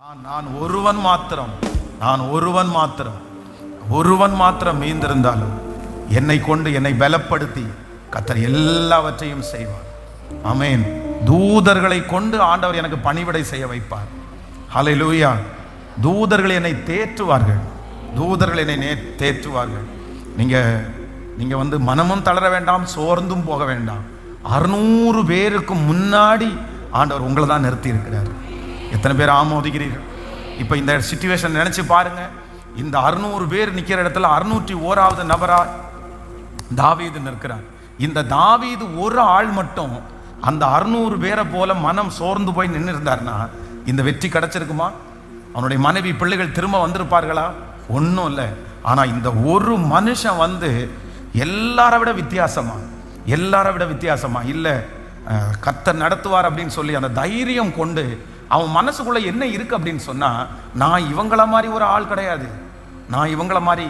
நான் ஒருவன் மாத்திரம் மீந்திருந்தாலும் என்னை கொண்டு என்னை பலப்படுத்தி கர்த்தர் எல்லாவற்றையும் செய்வார். ஆமென். தூதர்களை கொண்டு ஆண்டவர் எனக்கு பணிவிடை செய்ய வைப்பார். ஹல்லேலூயா. தூதர்கள் என்னை தேற்றுவார்கள். நீங்க மனமும் தளர வேண்டாம், சோர்ந்தும் போக வேண்டாம். 600 பேருக்கு முன்னாடி ஆண்டவர் உங்களை தான் நிறுத்தி இருக்கிறார். எத்தனை பேர் ஆமோதிக்கிறீர்கள்? இப்போ இந்த சிச்சுவேஷன் நினைச்சு பாருங்க. இந்த 600 பேர் நிற்கிற இடத்துல 601வது நபரா தாவீது நிற்கிறார். இந்த தாவீது ஒரு ஆள் மட்டும் அந்த 600 பேரை போல மனம் சோர்ந்து போய் நின்று இருந்தார்னா இந்த வெற்றி கிடைச்சிருக்குமா? அவனுடைய மனைவி பிள்ளைகள் திரும்ப வந்திருப்பார்களா? ஒன்றும் இல்லை. ஆனால் இந்த ஒரு மனுஷன் எல்லாரை விட வித்தியாசமா இல்லை, கர்த்தர் நடத்துவார் அப்படின்னு சொல்லி அந்த தைரியம் கொண்டு அவன் மனசுக்குள்ள என்ன இருக்கு அப்படின்னு சொன்னா, நான் இவங்கள மாதிரி ஒரு ஆள் கிடையாது. நான் இவங்கள மாதிரி,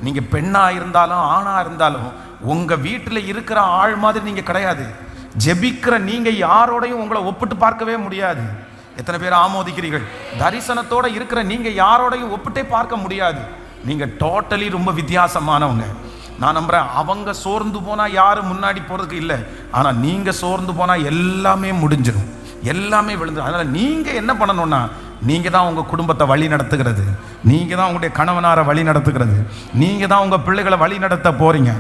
நீங்க பெண்ணா இருந்தாலும் ஆணா இருந்தாலும் உங்க வீட்டில் இருக்கிற ஆள் மாதிரி நீங்க கிடையாது. ஜெபிக்கிற நீங்க யாரோடையும் உங்களை ஒப்பிட்டு பார்க்கவே முடியாது. எத்தனை பேர் ஆமோதிக்கிறீர்கள்? தரிசனத்தோட இருக்கிற நீங்க யாரோடையும் ஒப்பிட்டே பார்க்க முடியாது. நீங்க டோட்டலி ரொம்ப வித்தியாசமானவங்க. நான் நம்புறேன், அவங்க சோர்ந்து போனா யாரும் முன்னாடி போறதுக்கு இல்லை. ஆனா நீங்க சோர்ந்து போனா எல்லாமே முடிஞ்சிடும், எல்லாமே விழுந்து. அதனால நீங்க என்ன பண்ணணும்னா, நீங்க தான் உங்க குடும்பத்தை வழி நடத்துகிறது, நீங்க தான் உங்களுடைய கணவனாரை வழி நடத்துகிறது, நீங்க தான் உங்க பிள்ளைகளை வழி நடத்த போறீங்க.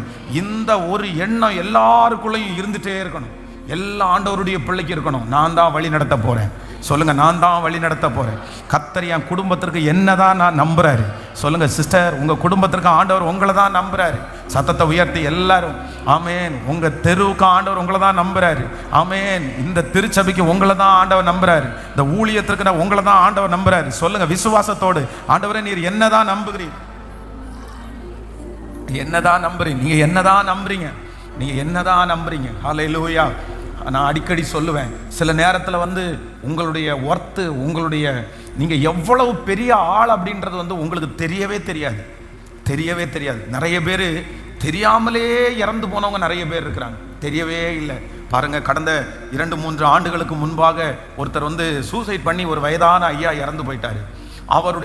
இந்த ஒரு எண்ணம் எல்லாருக்குள்ளேயும் இருந்துட்டே இருக்கணும். எல்லா ஆண்டவருடைய பிள்ளைக்கு இருக்கணும். நான் தான் வழி நடத்த போறேன். சொல்லுங்க, நான் தான் வழி நடத்த போறேன். கர்த்தர் என் குடும்பத்திற்கு என்னதான் நான் நம்புறாரு. சொல்லுங்க சிஸ்டர், உங்க குடும்பத்திற்கு ஆண்டவர் உங்களை தான் நம்புறாரு. சத்தத்தை உயர்த்தி எல்லாரும் ஆமேன். உங்க தெருவுக்கு ஆண்டவர் உங்களை தான் நம்புறாரு. ஆமேன். இந்த திருச்சபைக்கு உங்களை தான் ஆண்டவர் நம்புறாரு. இந்த ஊழியத்திற்கு உங்களை தான் ஆண்டவர் நம்புறாரு. சொல்லுங்க விசுவாசத்தோடு, ஆண்டவரே நீர் என்னதான் நம்புகிறீங்க, என்னதான் நம்புறீங்க, நீங்க என்னதான் நம்புறீங்க. ஹல்லேலூயா. நான் அடிக்கடி சொல்லுவேன், சில நேரத்தில் உங்களுடைய ஒர்த்து, நீங்கள் எவ்வளவு பெரிய ஆள் அப்படின்றது உங்களுக்கு தெரியவே தெரியாது. நிறைய பேர் தெரியாமலே இறந்து போனவங்க நிறைய பேர் இருக்கிறாங்க, தெரியவே இல்லை. பாருங்க, கடந்த 2-3 ஆண்டுகளுக்கு முன்பாக ஒருத்தர் சூசைட் பண்ணி ஒரு வயதான ஐயா இறந்து போயிட்டாரு. அவர்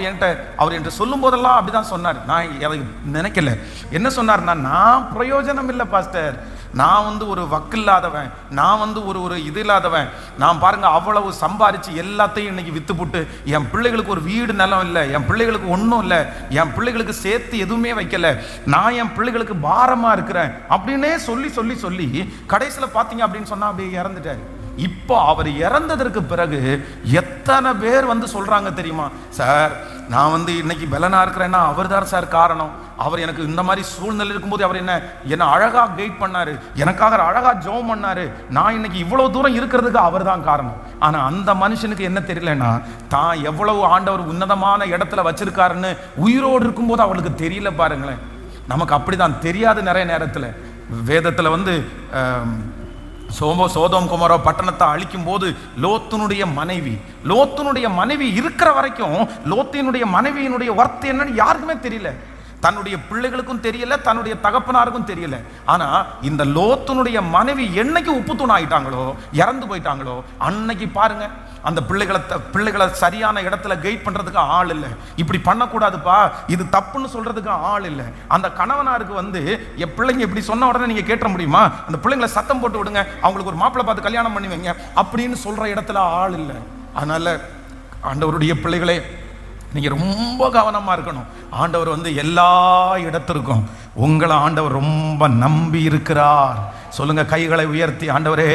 என்கிட்ட சொல்லும் போதெல்லாம் அப்படிதான் சொன்னார். நான் அதை நினைக்கல. என்ன சொன்னார்னா, நான் பிரயோஜனம் இல்லை பாஸ்டர், நான் ஒரு வக்கு இல்லாதவன், நான் ஒரு இது இல்லாதவன். நான் பாருங்க அவ்வளவு சம்பாரிச்சு எல்லாத்தையும் இன்னைக்கு வித்து போட்டு என் பிள்ளைகளுக்கு ஒரு வீடு நிலம் இல்லை, என் பிள்ளைகளுக்கு ஒன்றும் இல்லை, என் பிள்ளைகளுக்கு சேர்த்து எதுவுமே வைக்கல, நான் என் பிள்ளைகளுக்கு பாரமா இருக்கிறேன் அப்படின்னே சொல்லி கடைசியில் பார்த்தீங்க அப்படின்னு சொன்னா அப்படியே இறந்துட்டாரு. இப்போ அவர் இறந்ததற்கு பிறகு எத்தனை பேர் சொல்றாங்க தெரியுமா, சார் நான் இன்னைக்கு பலனா இருக்கிறேன்னா அவர் தான் சார் காரணம். அவர் எனக்கு இந்த மாதிரி சூழ்நிலை இருக்கும்போது அவர் என்ன அழகா கைட் பண்ணாரு, எனக்காக அழகா ஜெபம் பண்ணாரு, நான் இன்னைக்கு இவ்வளவு தூரம் இருக்கிறதுக்கு அவர் தான் காரணம். ஆனா அந்த மனுஷனுக்கு என்ன தெரியலன்னா, தான் எவ்வளவு ஆண்டவர் உன்னதமான இடத்துல வச்சிருக்காருன்னு உயிரோடு இருக்கும்போது அவளுக்கு தெரியல. பாருங்களேன், நமக்கு அப்படிதான் தெரியாது. நிறைய நேரத்துல வேதத்துல சோதோம் குமாரோ பட்டணத்தை அழிக்கும் போது லோத்தினுடைய மனைவி இருக்கிற வரைக்கும் லோத்தினுடைய மனைவியினுடைய வர்த்தம் என்னன்னு யாருக்குமே தெரியல. தன்னுடைய பிள்ளைகளுக்கும் தெரியல, தன்னுடைய தகப்பனாருக்கும் தெரியல. ஆனா இந்த லோத்தினுடைய மனைவி என்னைக்கு உப்பு தூண் ஆயிட்டாங்களோ, இறந்து போயிட்டாங்களோ, அன்னைக்கு பாருங்க அந்த பிள்ளைகளை சரியான இடத்துல கைட் பண்றதுக்கு ஆள் இல்லை. இப்படி பண்ணக்கூடாதுப்பா, இது தப்புன்னு சொல்றதுக்கு ஆள் இல்லை. அந்த கணவனாருக்கு என் பிள்ளைங்க இப்படி சொன்ன உடனே நீங்க கேட்ட முடியுமா, அந்த பிள்ளைங்களை சத்தம் போட்டு விடுங்க, அவங்களுக்கு ஒரு மாப்பிள்ளை பார்த்து கல்யாணம் பண்ணி வைங்க அப்படின்னு சொல்ற இடத்துல ஆள் இல்லை. அதனால ஆண்டவருடைய பிள்ளைகளே, நீங்க ரொம்ப கவனமா இருக்கணும். ஆண்டவர் எல்லா இடத்திற்கும் உங்களை ஆண்டவர் ரொம்ப நம்பி இருக்கிறார். சொல்லுங்க கைகளை உயர்த்தி, ஆண்டவரே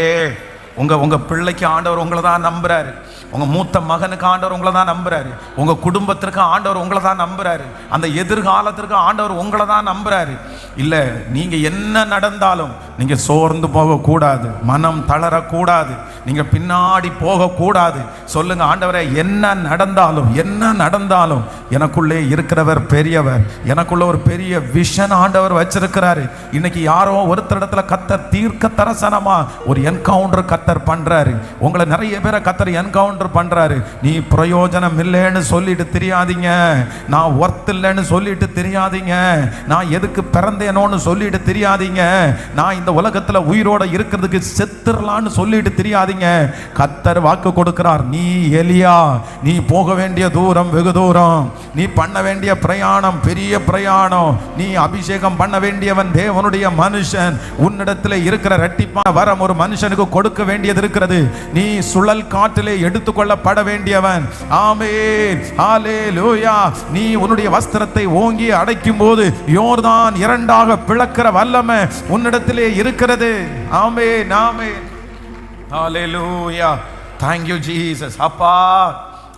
உங்க பிள்ளைக்கு ஆண்டவர் உங்களை தான் நம்புறாரு. உங்க மூத்த மகனுக்கு ஆண்டவர் உங்களை தான் நம்புறாரு. உங்க குடும்பத்திற்கு ஆண்டவர் உங்களை தான் நம்புறாரு. அந்த எதிர்காலத்திற்கு ஆண்டவர் உங்களை தான் நம்புறாரு. இல்ல, நீங்க என்ன நடந்தாலும் நீங்க சோர்ந்து போகக்கூடாது, மனம் தளரக்கூடாது, நீங்க பின்னாடி போகக்கூடாது. சொல்லுங்க, ஆண்டவரே என்ன நடந்தாலும் எனக்குள்ளே இருக்கிறவர் பெரியவர், எனக்குள்ள ஒரு பெரிய விஷன் ஆண்டவர் வச்சிருக்கிறாரு. இன்னைக்கு யாரோ ஒருத்தரிடத்துல கர்த்தர் தீர்க்க தரிசனமா ஒரு என்கவுண்டர் கர்த்தர் பண்றாரு. உங்களை நிறைய பேரை கர்த்தர் என்கவுண்டர் பண்றாரு. நீ பிரயோஜனம் இல்லைன்னு சொல்லிட்டு தெரியாதீங்க, நான் ஒர்த் இல்லைன்னு சொல்லிட்டு தெரியாதீங்க, நான் எதுக்கு பிறந்தேனோன்னு சொல்லிட்டு தெரியாதீங்க, நான் இந்த இந்த உலகத்துல உயிரோட இருக்கிறதுக்கு செத்துறலான்னு சொல்லிட்டு தெரியாதீங்க. கர்த்தர் வாக்கு கொடுக்கிறார், நீ எலியா, நீ போக வேண்டிய தூரம் வெகு தூரம், நீ பண்ண வேண்டிய பிரயாணம் பெரிய பிரயாணம், நீ அபிஷேகம் பண்ண வேண்டியவன் தேவனுடைய மனுஷன், உன்னிடத்தில் இருக்கிற இரட்டிப்பான வரம் ஒரு மனுஷனுக்கு கொடுக்க வேண்டியது இருக்கிறது, நீ சுழல் காற்றிலே எடுத்துக்கொள்ளப்பட வேண்டியவன். ஆமென், ஹல்லேலூயா. நீ உன்னுடைய வஸ்திரத்தை ஓங்கி அடைக்கும் போது யோர்தான் இரண்டாக பிளக்கிற வல்லமை உன்னிடத்திலே இருக்கிறது. ஆமென், ஆமென், ஹல்லேலூயா. Thank you Jesus. அப்பா,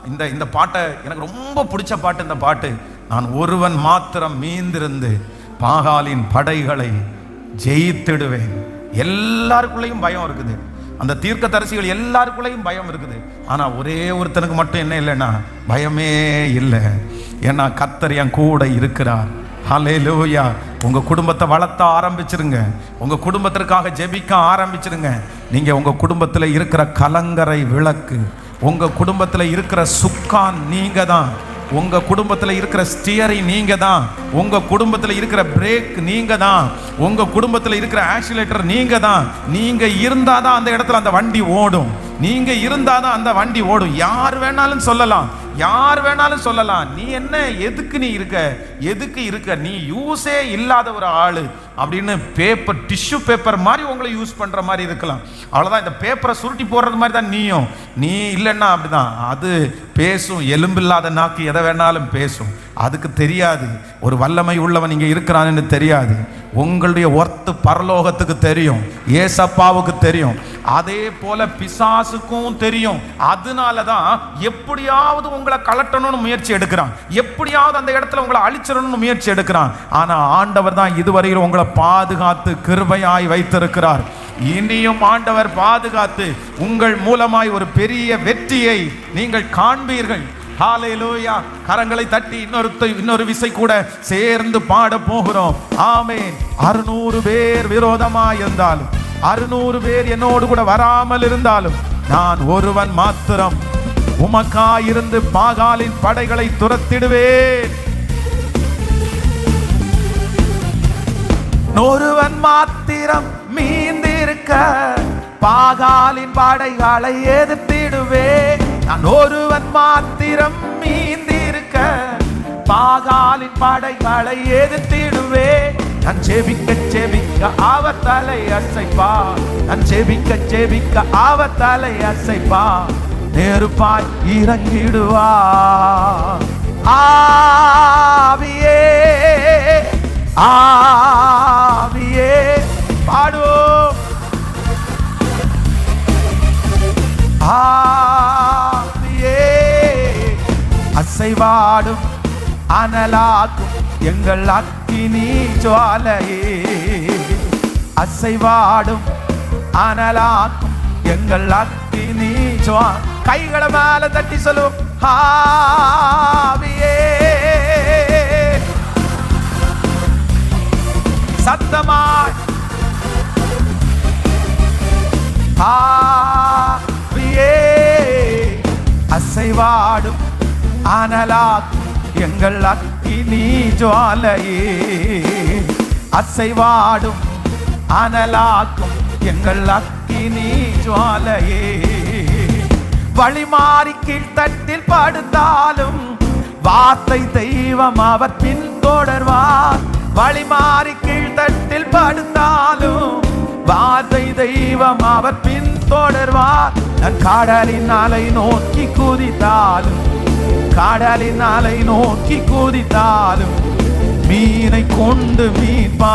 இந்த பாட்டை எனக்கு ரொம்ப பிடிச்ச பாட்டு. இந்த பாட்டு, நான் ஒருவன் மாத்திரம் மீந்திருந்து பாகாலின் படைகளை ஜெயித்திடுவேன். எல்லாருக்குள்ளேயும் பயம் இருக்குது, அந்த தீர்க்கதரிசிகள் எல்லாருக்குள்ளேயும் பயம் இருக்குது. ஆனா ஒரே ஒருத்தனுக்கு மட்டும் என்ன இல்லைன்னா பயமே இல்லை. ஏன்னா கர்த்தர் என் கூட இருக்கிறார். ஹல்லேலூயா. உங்க குடும்பத்தை வளர்த்த ஆரம்பிச்சிருங்க, உங்க குடும்பத்திற்காக ஜெபிக்க ஆரம்பிச்சிருங்க. நீங்க உங்க குடும்பத்துல இருக்கிற கலங்கரை விளக்கு, உங்க குடும்பத்துல இருக்கிற சுக்கான் நீங்க தான், உங்க குடும்பத்துல இருக்கிற ஸ்டியரிங் நீங்க தான், உங்க குடும்பத்துல இருக்கிற பிரேக் நீங்க தான், உங்க குடும்பத்துல இருக்கிற ஆக்சிலேட்டர் நீங்க தான். நீங்க இருந்தாதான் அந்த இடத்துல அந்த வண்டி ஓடும், நீங்க இருந்தாதான் அந்த வண்டி ஓடும். யார் வேணாலும் சொல்லலாம், யார் வேணாலும் சொல்லலாம், நீ என்ன, எதுக்கு நீ இருக்க, எதுக்கு இருக்க, நீ யூஸே இல்லாத ஒரு ஆளு அப்படின்னு பேப்பர், டிஷ்யூ பேப்பர் மாதிரி உங்களை யூஸ் பண்ற மாதிரி இருக்கலாம். அவ்வளவுதான். இந்த பேப்பரை சுருட்டி போடுறது மாதிரி தான் நீயும். நீ இல்லைன்னா அப்படிதான், அது பேசும். எலும்பில்லாத நாக்கு எதை வேணாலும் பேசும். அதுக்கு தெரியாது ஒரு வல்லமை உள்ளவன் இங்கே இருக்கிறான்னு தெரியாது. உங்களுடைய ஒர்த்து பரலோகத்துக்கு தெரியும், ஏசப்பாவுக்கு தெரியும், அதே போல பிசாசுக்கும் தெரியும். அதனாலதான் எப்படியாவது உங்களை கலட்டணும்னு முயற்சி எடுக்கிறான், எப்படியாவது அந்த இடத்துல உங்களை அழிச்சிடணும்னு முயற்சி எடுக்கிறான். ஆனா ஆண்டவர் தான் இதுவரையில் உங்களை பாதுகாத்து கிருபையாய் வைத்திருக்கிறார். இனியும் ஆண்டவர் பாதுகாத்து உங்கள் மூலமாய் ஒரு பெரிய வெற்றியை நீங்கள் காண்பீர்கள். ஹல்லேலூயா. கரங்களை தட்டி இன்னொரு விசை கூட சேர்ந்து பாட போகிறோம். ஆமென். 600 பேர் விரோதமாய் இருந்தாலும், 600 பேர் என்னோடு கூட வராமல் இருந்தாலும், நான் ஒருவன் மாத்திரம் உமக்காயிருந்து பாகாலின் படைகளை துரத்திடுவேன். ஒருவன் மாத்திரம் மீந்திருக்க பாகாலின் படைகளை எதிர்த்திடுவேன். நான் ஒருவன் மாத்திரம் மீந்திருக்க பாகாலின் படைகளை எதிர்த்திடுவேன். நான் ஜெபிக்க ஜெபிக்க அவர் தலை அசைப்பா, நான் ஜெபிக்க ஜெபிக்க அவர் தலை அசைப்பா, நெருப்பாய் இறங்கிடுவா. ஆவியே ஆவியே பாடுவோம். ஆவியே அசைவாடும் அனலாக்கும் எங்கள் அக்கினி ஜுவாலையே, அசைவாடும் அனலாக்கும் எங்கள் அக்கினி ஜுவாலை. கைகளை மேல தட்டி சொல்லுவோம். ஆவியே சத்தமாய், ஆவியே அசைவாடும் அனலாக்கும் எங்கள் அக்கினி ஜுவாலையே, அசைவாடும் அனலாக்கும் எங்கள் அக்கினி ஜுவாலையே. வழிமாறி கீழ்த்தட்டில் படுத்தாலும் வார்த்தை தெய்வம் அவர் பின் தொடர்வார். வழிமாறி கீழ்த்தட்டில் படுத்தாலும் வார்த்தை தெய்வம் அவர் பின் தொடர்வார். நான் கடலின் அலை நோக்கி குதித்தாலும், கடலின் அலை நோக்கி குதித்தாலும் மீனை கொண்டு மீட்பா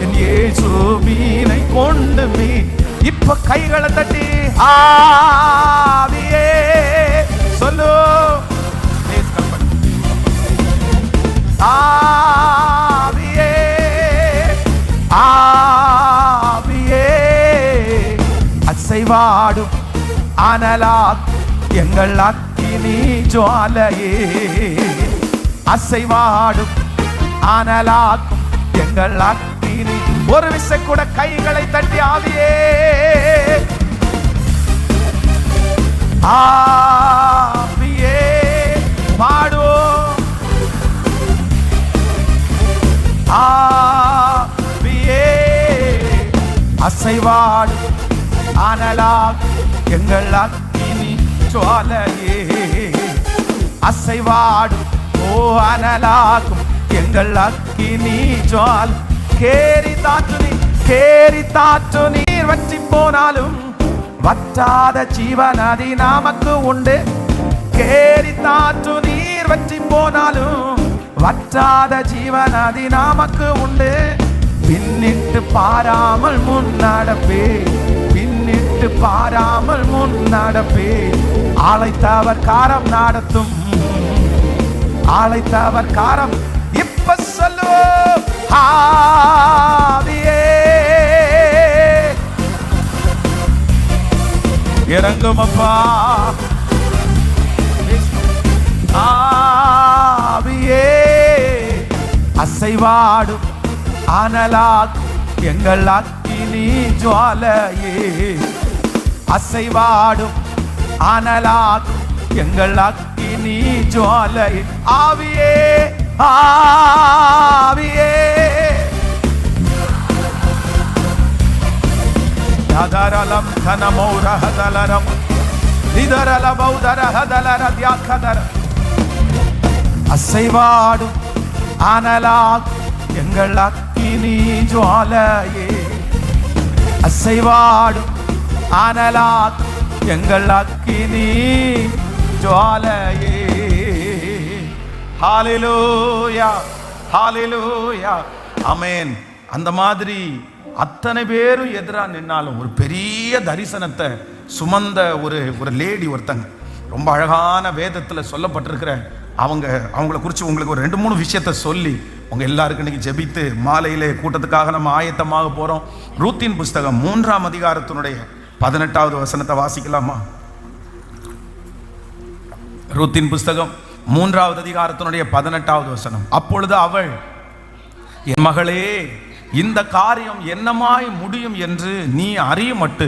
என் இயேசு, மீனை கொண்டு மீட். இப்ப கைகளை தட்டி ஆவியே சொல்லு. ஆவியே ஆவியே அசைவாடும் அனலாக்கும் எங்கள் அக்கினி ஜுவாலையே, அசைவாடும் அனலாக்கும் எங்கள் அக்கினி. ஒரு விசை கூட கைகளை தட்டி ஆவியே ஆவியே பாடுவோம். ஆவியே அசைவாடும் அனலாகும் எங்கள் அக்கினி ஜுவாலையே. அசைவாடும் அனலாகும் எங்கள் அக்கினி ஜுவாலை. கேரி தாற்று நீர் வற்றி போனாலும் வற்றாத ஜீவநதி நமக்கு உண்டு. கேரி தாற்று நீர் வற்றி போனாலும் வற்றாத ஜீவநதி நமக்கு உண்டு. பின்னிட்டு பாராமல் முன்னடப்பே, பின்னிட்டு பாராமல் முன்னடப்பே. அழைத்தவர் காரம் நடத்தும், அழைத்தவர் காரம். இப்ப சொல்லுவோம், ஆவியே இறங்கும் அப்பா, ஆவியே அசைவாடும் அனலாகும் எங்கள் அக்கினி ஜுவாலையே. அசைவாடும் அனலாகும் எங்கள் அக்கினி ஜுவாலையே. ஆவியே ஆவியே ததரலம் தனமௌரஹதலரம் திதரலபௌதரஹதலரத்யாக்கதர. அசைவாடும் அனலாகும் எங்கள் அக்கினி ஜுவாலையே. அசைவாடும் அனலாகும் எங்கள் அக்கினி ஜுவாலையே. ஹalleluya ஹalleluya ஆமென். அந்த மாதிரி அத்தனை பேரும் எதிரா நின்னாலும் ஒரு பெரிய தரிசனத்தை சுமந்த ஒரு லேடி ஒருத்தங்க, ரொம்ப அழகான வேதத்தில் சொல்லப்பட்டிருக்கிற அவங்கள குறித்து உங்களுக்கு ஒரு 2-3 விஷயத்தை சொல்லி உங்க எல்லாருக்கும் இன்னைக்கு ஜெபித்து மாலையிலே கூட்டத்துக்காக நம்ம ஆயத்தமாக போறோம். ரூத்தின் புஸ்தகம் 3ஆம் அதிகாரத்தினுடைய 18வது வசனத்தை வாசிக்கலாமா? ரூத்தின் புஸ்தகம் 3வது அதிகாரத்தினுடைய 18வது வசனம். அப்பொழுது அவள், என் மகளே, இந்த காரியம் என்னமாய் முடியும் என்று நீ அறியுமட்டு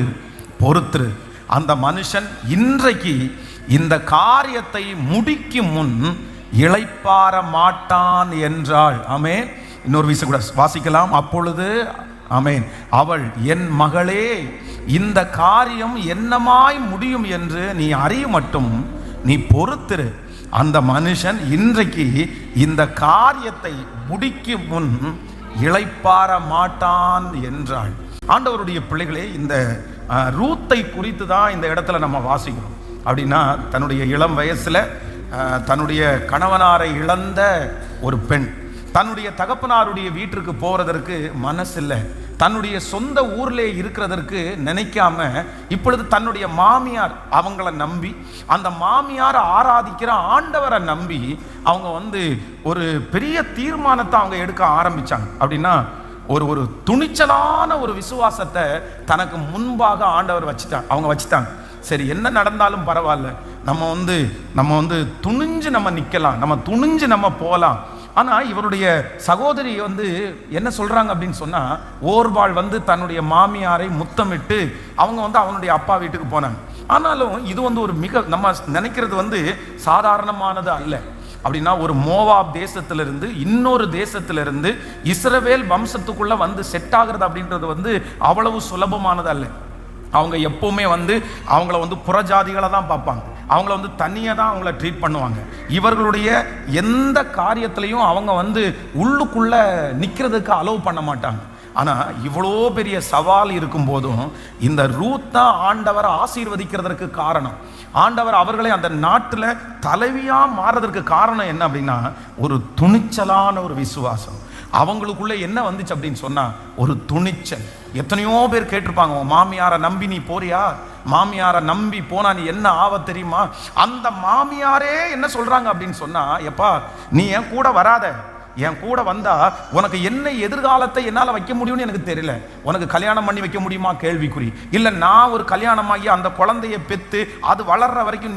பொறுத்திரு. அந்த மனுஷன் இன்றைக்கு இந்த காரியத்தை முடிக்கும் முன் இளைப்பாற மாட்டான் என்றாள். ஆமென். இன்னொரு விஷயம் கூட வாசிக்கலாம். அப்பொழுது ஆமென் அவள், என் மகளே, இந்த காரியம் என்னமாய் முடியும் என்று நீ அறியுமட்டும் நீ பொறுத்திரு. அந்த மனுஷன் இன்றைக்கு இந்த காரியத்தை முடிக்கும் முன் இளைப்பாற மாட்டான் என்றாள். ஆண்டவருடைய பிள்ளைகளே, இந்த ரூத்தை குறித்து தான் இந்த இடத்துல நம்ம வாசிக்கிறோம். அப்படின்னா தன்னுடைய இளம் வயசுல தன்னுடைய கணவனாரை இழந்த ஒரு பெண் தன்னுடைய தகப்பனாருடைய வீட்டிற்கு போறதற்கு மனசில்லை, தன்னுடைய சொந்த ஊர்லே இருக்கிறதற்கு நினைக்காம இப்பொழுது தன்னுடைய மாமியார் அவங்கள நம்பி, அந்த மாமியாரை ஆராதிக்கிற ஆண்டவரை நம்பி அவங்க ஒரு பெரிய தீர்மானத்தை அவங்க எடுக்க ஆரம்பிச்சாங்க. அப்படின்னா ஒரு துணிச்சலான ஒரு விசுவாசத்தை தனக்கு முன்பாக ஆண்டவர் அவங்க வச்சுட்டாங்க. சரி, என்ன நடந்தாலும் பரவாயில்ல, நம்ம துணிஞ்சு நம்ம நிக்கலாம், நம்ம துணிஞ்சு நம்ம போகலாம். ஆனா இவருடைய சகோதரி என்ன சொல்றாங்க அப்படின்னு சொன்னா, ஓர்பாள் தன்னுடைய மாமியாரை முத்தமிட்டு அவங்க அவனுடைய அப்பா வீட்டுக்கு போனாங்க. ஆனாலும் இது ஒரு மிக நம்ம நினைக்கிறது சாதாரணமானது அல்ல. அப்படின்னா ஒரு மோவாப் தேசத்திலிருந்து இன்னொரு தேசத்திலிருந்து இஸ்ரவேல் வம்சத்துக்குள்ள செட் ஆகிறது அப்படின்றது அவ்வளவு சுலபமானது அல்ல. அவங்க எப்பவுமே அவங்கள புறஜாதிகளை தான் பார்ப்பாங்க, அவங்கள தனியாக தான் அவங்கள ட்ரீட் பண்ணுவாங்க. இவர்களுடைய எந்த காரியத்திலையும் அவங்க உள்ளுக்குள்ள நிற்கிறதுக்கு அலோவ் பண்ண மாட்டாங்க. ஆனால் இவ்வளோ பெரிய சவால் இருக்கும் போதும் இந்த ரூத் தான் ஆண்டவர் ஆசீர்வதிக்கிறதுக்கு காரணம். ஆண்டவர் அவர்களை அந்த நாட்டில் தலைவியாக மாறுறதற்கு காரணம் என்ன அப்படின்னா, ஒரு துணிச்சலான ஒரு விசுவாசம். அவங்களுக்குள்ள என்ன வந்துச்சு அப்படின்னு சொன்னா, ஒரு துணிச்சல். எத்தனையோ பேர் கேட்டிருப்பாங்க, உன் மாமியாரை நம்பி நீ போறியா, மாமியாரை நம்பி போனா நீ என்ன ஆவ தெரியுமா? அந்த மாமியாரே என்ன சொல்றாங்க அப்படின்னு சொன்னா, எப்பா நீ என் கூட வராத, என் கூட வந்தா உனக்கு என்ன எதிர்காலத்தை என்னால் வைக்க முடியும்னு எனக்கு தெரியல. உனக்கு கல்யாணம் பண்ணி வைக்க முடியுமா கேள்விக்குறி. இல்லை, நான் ஒரு கல்யாணமாகி அந்த குழந்தைய பெற்று அது வளர்ற வரைக்கும்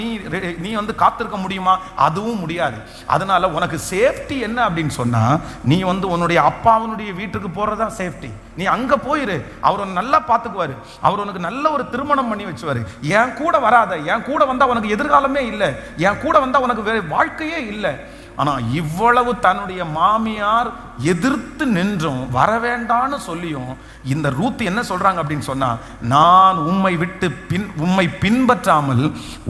நீ காத்திருக்க முடியுமா? அதுவும் முடியாது. அதனால உனக்கு சேஃப்டி என்ன அப்படின்னு சொன்னா, நீ உன்னுடைய அப்பாவனுடைய வீட்டுக்கு போறதா சேஃப்டி. நீ அங்க போயிரு, அவர் உன்னை நல்லா பார்த்துக்குவாரு, அவர் உனக்கு நல்ல ஒரு திருமணம் பண்ணி வச்சுவாரு. என் கூட வராத, என் கூட வந்தா உனக்கு எதிர்காலமே இல்லை, என் கூட வந்தா உனக்கு வேற வாழ்க்கையே இல்லை. ஆனா இவ்வளவு தன்னுடைய மாமியார் எதிர்த்து நின்றும் வரவேண்டான்னு சொல்லியும் இந்த ரூத் என்ன சொல்றாங்க அப்படின்னு சொன்னா, நான் உம்மை பின்பற்றாமல்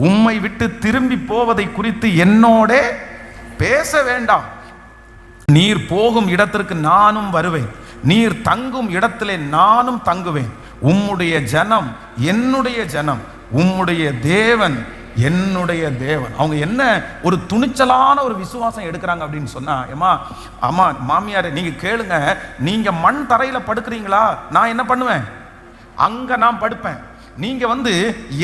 உம்மை விட்டு திரும்பி போவதை குறித்து என்னோட பேச வேண்டாம். நீர் போகும் இடத்திற்கு நானும் வருவேன், நீர் தங்கும் இடத்திலே நானும் தங்குவேன். உம்முடைய ஜனம் என்னுடைய ஜனம், உம்முடைய தேவன் என்னுடைய தேவன். அவங்க என்ன ஒரு துணிச்சலான ஒரு விசுவாசம் எடுக்கிறாங்க அப்படின்னு சொன்னா, அம்மா மாமியார் நீங்க கேளுங்க, நீங்க மண் தரையில படுக்கிறீங்களா, நான் என்ன பண்ணுவேன், அங்க நான் படுப்பேன். நீங்க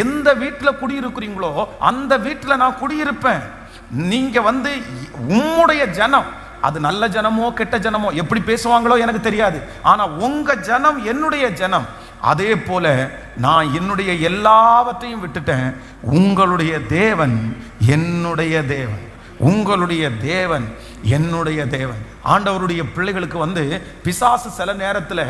எந்த வீட்டில் குடியிருக்கிறீங்களோ அந்த வீட்டில் நான் குடியிருப்பேன். நீங்க உம்முடைய ஜனம், அது நல்ல ஜனமோ கெட்ட ஜனமோ எப்படி பேசுவாங்களோ எனக்கு தெரியாது, ஆனா உங்க ஜனம் என்னுடைய ஜனம். அதே போல நான் என்னுடைய எல்லாவற்றையும் விட்டுட்டேன். உங்களுடைய தேவன் என்னுடைய தேவன், உங்களுடைய தேவன் என்னுடைய தேவன். ஆண்டவருடைய பிள்ளைகளுக்கு பிசாசு சில நேரத்தில்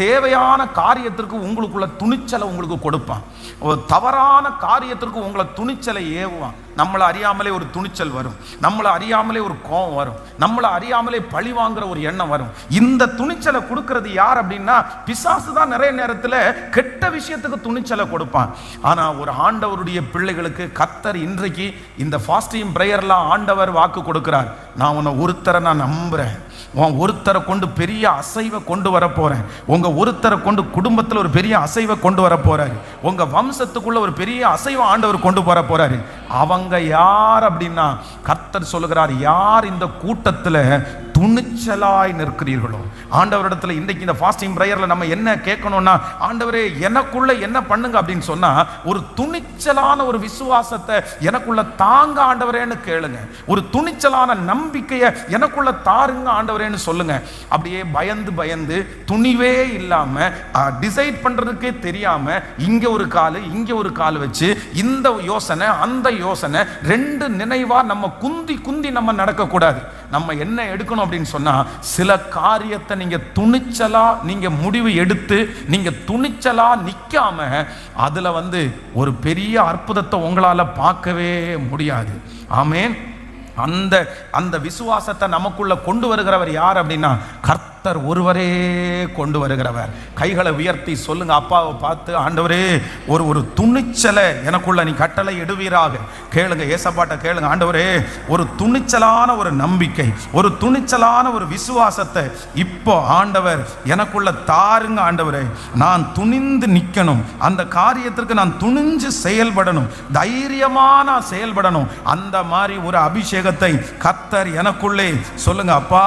தேவையான காரியத்திற்கு உங்களுக்குள்ள துணிச்சலை உங்களுக்கு கொடுப்பான். ஒரு தவறான காரியத்திற்கு உங்களை துணிச்சலை ஏவுவான். நம்மளை அறியாமலே ஒரு துணிச்சல் வரும், நம்மளை அறியாமலே ஒரு கோபம் வரும், நம்மளை அறியாமலே பழி வாங்குற ஒரு எண்ணம் வரும். இந்த துணிச்சலை கொடுக்கிறது யார் அப்படின்னா பிசாசு தான். நிறைய நேரத்தில் கெட்ட விஷயத்துக்கு துணிச்சலை கொடுப்பான். ஆனா ஒரு ஆண்டவருடைய பிள்ளைகளுக்கு கர்த்தர் இன்றைக்கு இந்த ஃபாஸ்டிங் பிரேயர்லாம் ஆண்டவர் வாக்கு கொடுக்கிறார். நான் உன்னை ஒருத்தரை நான் நம்புறேன், உன் ஒருத்தரை கொண்டு பெரிய அசைவை கொண்டு வர போறேன், உங்க ஒருத்தரை கொண்டு குடும்பத்தில் ஒரு பெரிய அசைவை கொண்டு வர போறாரு, உங்க வம்சத்துக்குள்ள ஒரு பெரிய அசைவை ஆண்டவர் கொண்டு வர போறாரு. அவங்க யார் அப்படின்னா கர்த்தர் சொல்லுகிறார், யார் இந்த கூட்டத்தில் துணிச்சலாய் நிற்கிறீர்களோ. ஆண்டவரிடத்துல இன்றைக்கு இந்த ஃபாஸ்டிங் பிரேயர்ல நம்ம என்ன கேட்கணும்னா, ஆண்டவரே எனக்குள்ள என்ன பண்ணுங்க அப்படின்னு சொன்னா, ஒரு துணிச்சலான ஒரு விசுவாசத்தை எனக்குள்ள தாங்க ஆண்டவரேன்னு கேளுங்க. ஒரு துணிச்சலான நம்பிக்கையை எனக்குள்ள தாருங்க ஆண்டவரேன்னு சொல்லுங்க. அப்படியே பயந்து பயந்து துணிவே இல்லாம டிசைட் பண்றதுக்கே தெரியாம இங்க ஒரு கால் இங்க ஒரு கால் வச்சு இந்த யோசனை அந்த யோசனை ரெண்டு நினைவா நம்ம குந்தி குந்தி நம்ம நடக்க கூடாது. நம்ம என்ன எடுக்கணும் அப்படின்னு சொன்னா, சில காரியத்தை நீங்க துணிச்சலா நீங்க முடிவு எடுத்து நீங்க துணிச்சலா நிக்காம அதுல ஒரு பெரிய அற்புதத்தை உங்களால பார்க்கவே முடியாது. ஆமென். அந்த விசுவாசத்தை நமக்குள்ள கொண்டு வருகிறவர் யார் அப்படின்னா கர்த்தர் ஒருவரே கொண்டு வருகிறவர். கைகளை உயர்த்தி சொல்லுங்க, அப்பாவை பார்த்து, ஆண்டவரே ஒரு துணிச்சலை எனக்குள்ள நீ கட்டளை இடுவீராக. கேளுங்க, ஏசப்பாட்ட கேளுங்க, ஆண்டவரே ஒரு துணிச்சலான ஒரு நம்பிக்கை, ஒரு துணிச்சலான ஒரு விசுவாசத்தை இப்போ ஆண்டவர் எனக்குள்ள தாருங்க. ஆண்டவரே நான் துணிந்து நிற்கணும், அந்த காரியத்திற்கு நான் துணிஞ்சு செயல்படணும், தைரியமா நான் செயல்படணும். அந்த மாதிரி ஒரு அபிஷேகத்தை கர்த்தர் எனக்குள்ளே சொல்லுங்க. அப்பா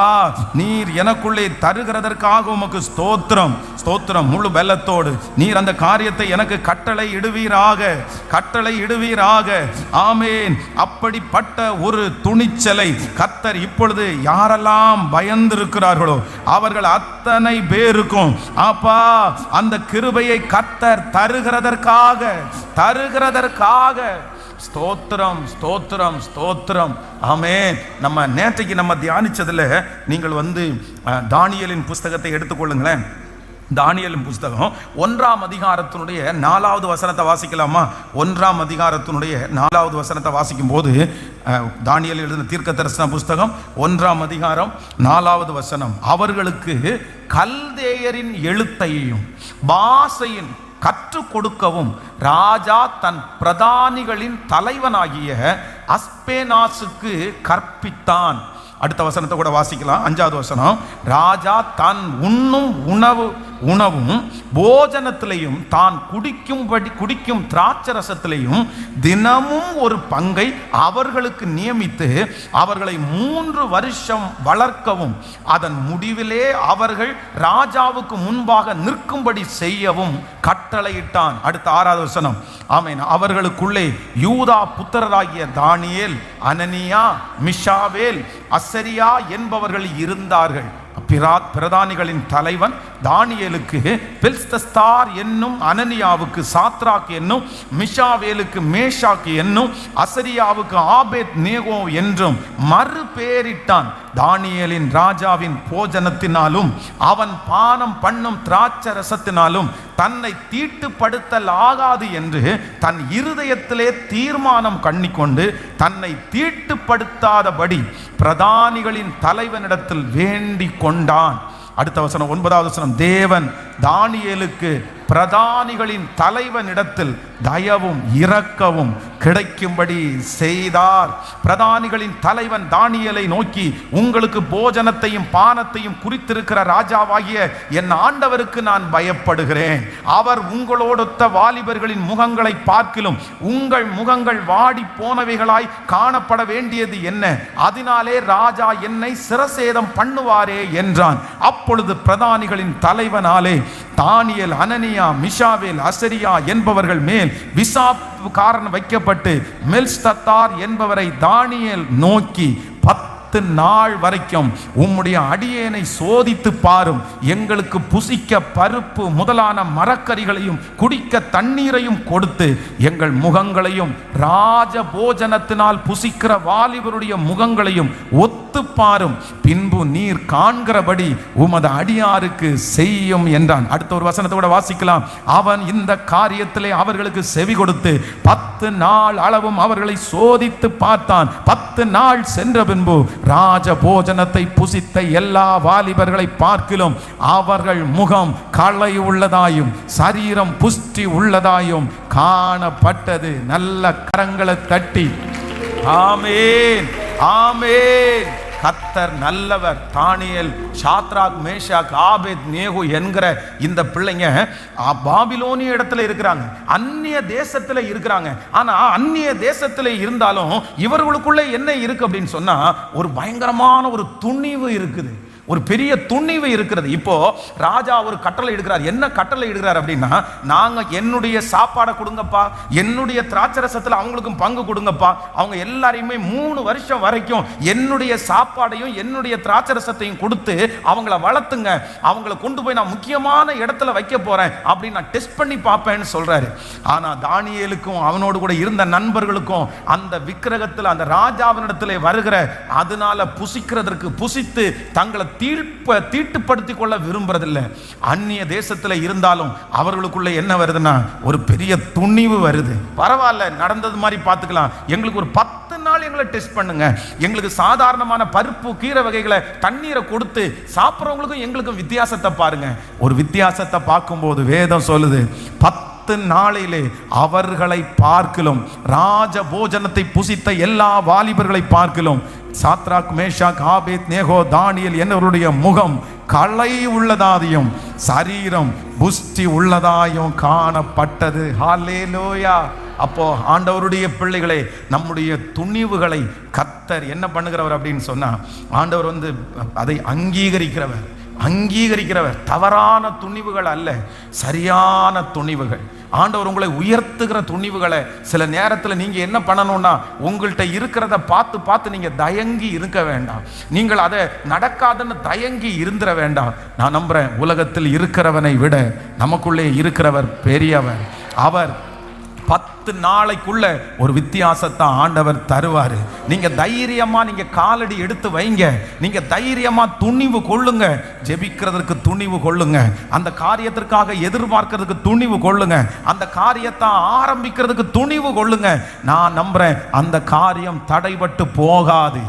நீர் எனக்குள்ளே தருகிறதற்காக உமக்கு ஸ்தோத்திரம், ஸ்தோத்திரம். முழு பலத்தோடு நீர் அந்த காரியத்தை எனக்கு கட்டளை இடுவீராக, கட்டளை இடுவீராக. ஆமென். அப்படிப்பட்ட ஒரு துணிச்சலை கர்த்தர் இப்பொழுது யாரெல்லாம் பயந்திருக்கிறார்களோ அவர்கள் அத்தனை பேருக்கும் அப்பா அந்த கிருபையை கர்த்தர் தருகிறதற்காக ஸ்தோத்திரம், ஸ்தோத்திரம், ஸ்தோத்திரம். ஆமென். நம்ம நேற்றைக்கு நம்ம தியானிச்சதுல நீங்கள் தானியேலின் புஸ்தகத்தை எடுத்துக்கொள்ளுங்களேன். தானியேலின் புஸ்தகம் 1ஆம் அதிகாரத்தினுடைய 4வது வசனத்தை வாசிக்கலாமா? 1ஆம் அதிகாரத்தினுடைய 4வது வசனத்தை வாசிக்கும் போது, தானியேல் எழுதின தீர்க்க தரிசன புஸ்தகம் 1ஆம் அதிகாரம் 4வது வசனம், அவர்களுக்கு கல்தேயரின் எழுத்தையும் பாஷையின் கற்றுக் கொடுக்கவும் ராஜா தன் பிரதானிகளின் தலைவனாகிய அஸ்பேனாசுக்கு கற்பித்தான். அடுத்த வசனத்தை கூட வாசிக்கலாம். 5வது வசனம், ராஜா தான் உண்ணும் உணவும் போஜனத்திலையும் தான் குடிக்கும் திராட்சரசத்திலையும் தினமும் ஒரு பங்கை அவர்களுக்கு நியமித்து அவர்களை 3 வருஷம் வளர்க்கவும் அதன் முடிவிலே அவர்கள் ராஜாவுக்கு முன்பாக நிற்கும்படி செய்யவும் கட்டளையிட்டான். அடுத்த 6வது வசனம், ஆமென். அவர்களுக்குள்ளே யூதா புத்திரராகிய தானியேல், அனனியா, மிஷாவேல், அசரியா என்பவர்கள் இருந்தார்கள். பிரதானிகளின் தலைவன் தானியேலுக்கு பெல்ஸ்தஸ்தார் என்னும், அனனியாவுக்கு சாத்ராக் என்னும், மிஷாவேலுக்கு மேஷாக் என்னும், அசரியாவுக்கு ஆபேத் நேகோ என்றும் மறுபேரிட்டான். தானியேலின் ராஜாவின் போஜனத்தினாலும் அவன் பானம் பண்ணும் திராட்சரசத்தினாலும் தன்னை தீட்டுப்படுத்தல் ஆகாது என்று தன் இருதயத்திலே தீர்மானம் கண்ணிக்கொண்டு தன்னை தீட்டுப்படுத்தாதபடி பிரதானிகளின் தலைவனிடத்தில் வேண்டிக் கொண்டான். அடுத்த வசனம் 9வது வசனம், தேவன் தானியேலுக்கு பிரதானிகளின் தலைவனிடத்தில் தயவும் இரக்கவும் கிடைக்கும்படி செய்தார். பிரதானிகளின் தலைவன் தானியேலை நோக்கி, உங்களுக்கு போஜனத்தையும் பானத்தையும் குறித்திருக்கிற ராஜாவாகிய என் ஆண்டவருக்கு நான் பயப்படுகிறேன். அவர் உங்களோடொத்த வாலிபர்களின் முகங்களை பார்க்கிலும் உங்கள் முகங்கள் வாடி போனவைகளாய் காணப்பட வேண்டியது என்ன? அதனாலே ராஜா என்னை சிரசேதம் பண்ணுவாரே என்றான். அப்பொழுது பிரதானிகளின் தலைவனாலே தானியேல், அனனியா, மிஷாவேல், அசரியா என்பவர்கள் மேல் விசாரிப்புக்காரன் வைக்கப்பட்டு மெல்ஸ்தத்தார் என்பவரை தானியேல் நோக்கி, 10 நாள் வரைக்கும் உம்முடைய அடியேனை சோதித்து பாரும். எங்களுக்கு புசிக்க பருப்பு முதலான மரக்கறிகளையும் குடிக்க தண்ணீரையும் கொடுத்து எங்கள் முகங்களையும் ராஜ போஜனத்தினால் புசிக்கிற வாலிபருடைய முகங்களையும் ஒத்து பாரும். பின்பு நீர் காண்கிறபடி உமது அடியாருக்கு செய்யும் என்றான். அடுத்த ஒரு வசனத்தோட வாசிக்கலாம். அவன் இந்த காரியத்திலே அவர்களுக்கு செவி கொடுத்து 10 நாள் அளவும் அவர்களை சோதித்து பார்த்தான். 10 நாள் சென்ற பின்பு ராஜ போஜனத்தை புசித்த எல்லா வாலிபர்களை பார்க்கிலும் அவர்கள் முகம் களை உள்ளதாயும் சரீரம் புஷ்டி உள்ளதாயும் காணப்பட்டது. நல்ல கரங்களை தட்டி ஆமென், ஆமென். கர்த்தர் நல்லவர். தானியேல், சாத்ராக், மேஷாக், ஆபேத் நேகோ என்கிற இந்த பிள்ளைங்க பாபிலோனிய இடத்துல இருக்கிறாங்க, அந்நிய தேசத்துல இருக்கிறாங்க. ஆனா அந்நிய தேசத்துல இருந்தாலும் இவர்களுக்குள்ள என்ன இருக்கு அப்படின்னு சொன்னா, ஒரு பயங்கரமான ஒரு துணிவு இருக்குது, ஒரு பெரிய துணிவு இருக்கிறது. இப்போ ராஜா ஒரு கட்டளை எடுக்கிறார். என்ன கட்டளை எடுக்கிறார் அப்படின்னா, நாங்க என்னுடைய சாப்பாடை கொடுங்கப்பா, என்னுடைய திராட்சரசத்துல அவங்களுக்கும் பங்கு கொடுங்கப்பா, அவங்க எல்லாரையுமே 3 வருஷம் வரைக்கும் என்னுடைய சாப்பாடையும் என்னுடைய திராட்சரசத்தையும் கொடுத்து அவங்கள வளர்த்துங்க, அவங்கள கொண்டு போய் நான் முக்கியமான இடத்துல வைக்க போறேன் அப்படின்னு நான் டெஸ்ட் பண்ணி பார்ப்பேன்னு சொல்றாரு. ஆனா தானியேலுக்கும் அவனோடு கூட இருந்த நண்பர்களுக்கும் அந்த விக்கிரகத்தில் அந்த ராஜாவினிடத்திலே வருகிற அதனால புசித்து தங்களை தீட்டுப்படுத்திக் கொள்ள விரும்புறதில்லை. அந்நிய தேசத்துல இருந்தாலும் அவர்களுக்குள்ள என்ன வருதுன்னா, ஒரு பெரிய துணிவு வருது. பரவாயில்ல, நடந்தது மாதிரி பார்த்துக்கலாம், எங்களுக்கு ஒரு 10 நாள் எங்களை டெஸ்ட் பண்ணுங்க, எங்களுக்கு சாதாரணமான பருப்பு கீரை வகைகளை தண்ணீரை கொடுத்து சாப்பிட்றவங்களுக்கும் எங்களுக்கும் வித்தியாசத்தை பாருங்க. ஒரு வித்தியாசத்தை பார்க்கும்போது வேதம் சொல்லுது, 10 நாளிலே அவர்களை பார்க்கிலும் ராஜ போஜனத்தை புசித்த எல்லா வாலிபர்களை பார்க்கிலும் சாத்ராக், மேஷாக், ஆபேத் நேகோ, தானியேல் என்னவருடைய முகம் களை உள்ளதாயும் சரீரம் புஷ்டி உள்ளதாயும் காணப்பட்டது. ஹல்லேலூயா. அப்போ ஆண்டவருடைய பிள்ளைகளே, நம்முடைய துணிவுகளை கர்த்தர் என்ன பண்ணுகிறவர் அப்படின்னு சொன்னா, ஆண்டவர் அதை அங்கீகரிக்கிறவர். தவறான துணிவுகள் அல்ல, சரியான துணிவுகள். ஆண்டவர் உங்களை உயர்த்துகிற துணிவுகளை சில நேரத்தில் நீங்க என்ன பண்ணணும்னா, உங்கள்கிட்ட இருக்கிறத பார்த்து நீங்க தயங்கி இருக்க வேண்டாம். நீங்கள் அதை நடக்காதுன்னு தயங்கி இருந்துட வேண்டாம். நான் நம்புறேன், உலகத்தில் இருக்கிறவனை விட நமக்குள்ளே இருக்கிறவர் பெரியவர். அவர் 10 நாளைக்குள்ள ஒரு வித்தியாசத்தை ஆண்டவர் தருவாரு. நீங்க தைரியமா நீங்க காலடி எடுத்து வைங்க, நீங்க தைரியமா துணிவு கொள்ளுங்க, ஜெபிக்கிறதுக்கு துணிவு கொள்ளுங்க, அந்த காரியத்திற்காக எதிர்பார்க்கிறதுக்கு துணிவு கொள்ளுங்க, அந்த காரியத்தை ஆரம்பிக்கிறதுக்கு துணிவு கொள்ளுங்க. நான் நம்புறேன், அந்த காரியம் தடைபட்டு போகாது.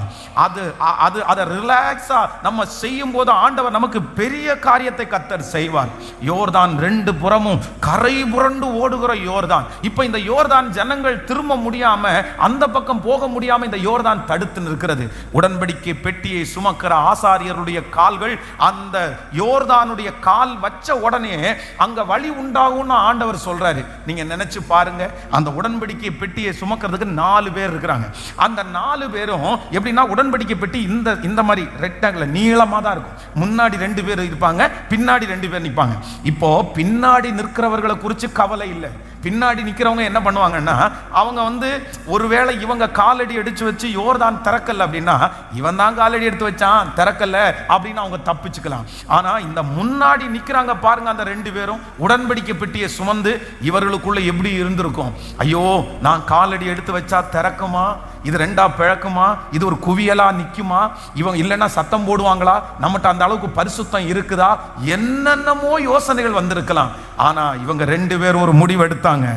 அதை ரிலாக்ஸா நம்ம செய்யும் போது ஆண்டவர் நமக்கு பெரிய காரியத்தை கர்த்தர் செய்வார். யோர்தான் 2 புறமும் கரை புரண்டு ஓடுகிற யோர்தான். இப்ப இந்த யோர்தான் ஜனங்கள் திரும்ப முடியாம, அந்த பக்கம் போக முடியாம இந்த யோர்தான் தடுத்து நிற்கிறது. உடன்படிக்கை பெட்டியை சுமக்கிற ஆசாரியருடைய கால்கள் அந்த யோர்தானுடைய கால் வச்ச உடனே அங்க வழி உண்டாகும்னு ஆண்டவர் சொல்றாரு. நீங்க நினைச்சு பாருங்க, அந்த உடன்படிக்கை பெட்டியை சுமக்கிறதுக்கு 4 பேர் இருக்கிறாங்க. அந்த 4 பேரும் எப்படின்னா, உடன்படிக்கை பெட்டி இந்த மாதிரி ரெக்டாங்கிள் நீளமா தான் இருக்கும். முன்னாடி 2 பேர் இருப்பாங்க, பின்னாடி 2 பேர் நிற்பாங்க. இப்போ பின்னாடி நிற்கிறவர்களை குறித்து கவலை இல்லை, பின்னாடி நிற்கிறவங்க என்ன பண்ணுவாங்கன்னா, அவங்க வந்து ஒருவேளை இவங்க காலடி எடுத்து வச்சு யோர்தான் திறக்கல அப்படின்னா, இவன் தான் காலடி எடுத்து வச்சான் திறக்கல அப்படின்னு அவங்க தப்பிச்சுக்கலாம். ஆனா இந்த முன்னாடி நிற்கிறாங்க பாருங்க, அந்த 2 பேரும் உடன்படிக்கை பெட்டியை சுமந்து, இவர்களுக்குள்ள எப்படி இருந்திருக்கும்? ஐயோ, நான் காலடி எடுத்து வச்சா திறக்குமா, இது 2ஆ பிழக்குமா, இது ஒரு குவியலா நிக்குமா, இவங்க இல்லைன்னா சத்தம் போடுவாங்களா, நம்மகிட்ட அந்த அளவுக்கு பரிசுத்தம் இருக்குதா, என்னென்னமோ யோசனைகள் வந்திருக்கலாம். ஆனா இவங்க 2 பேரும் ஒரு முடிவு எடுத்தாங்க.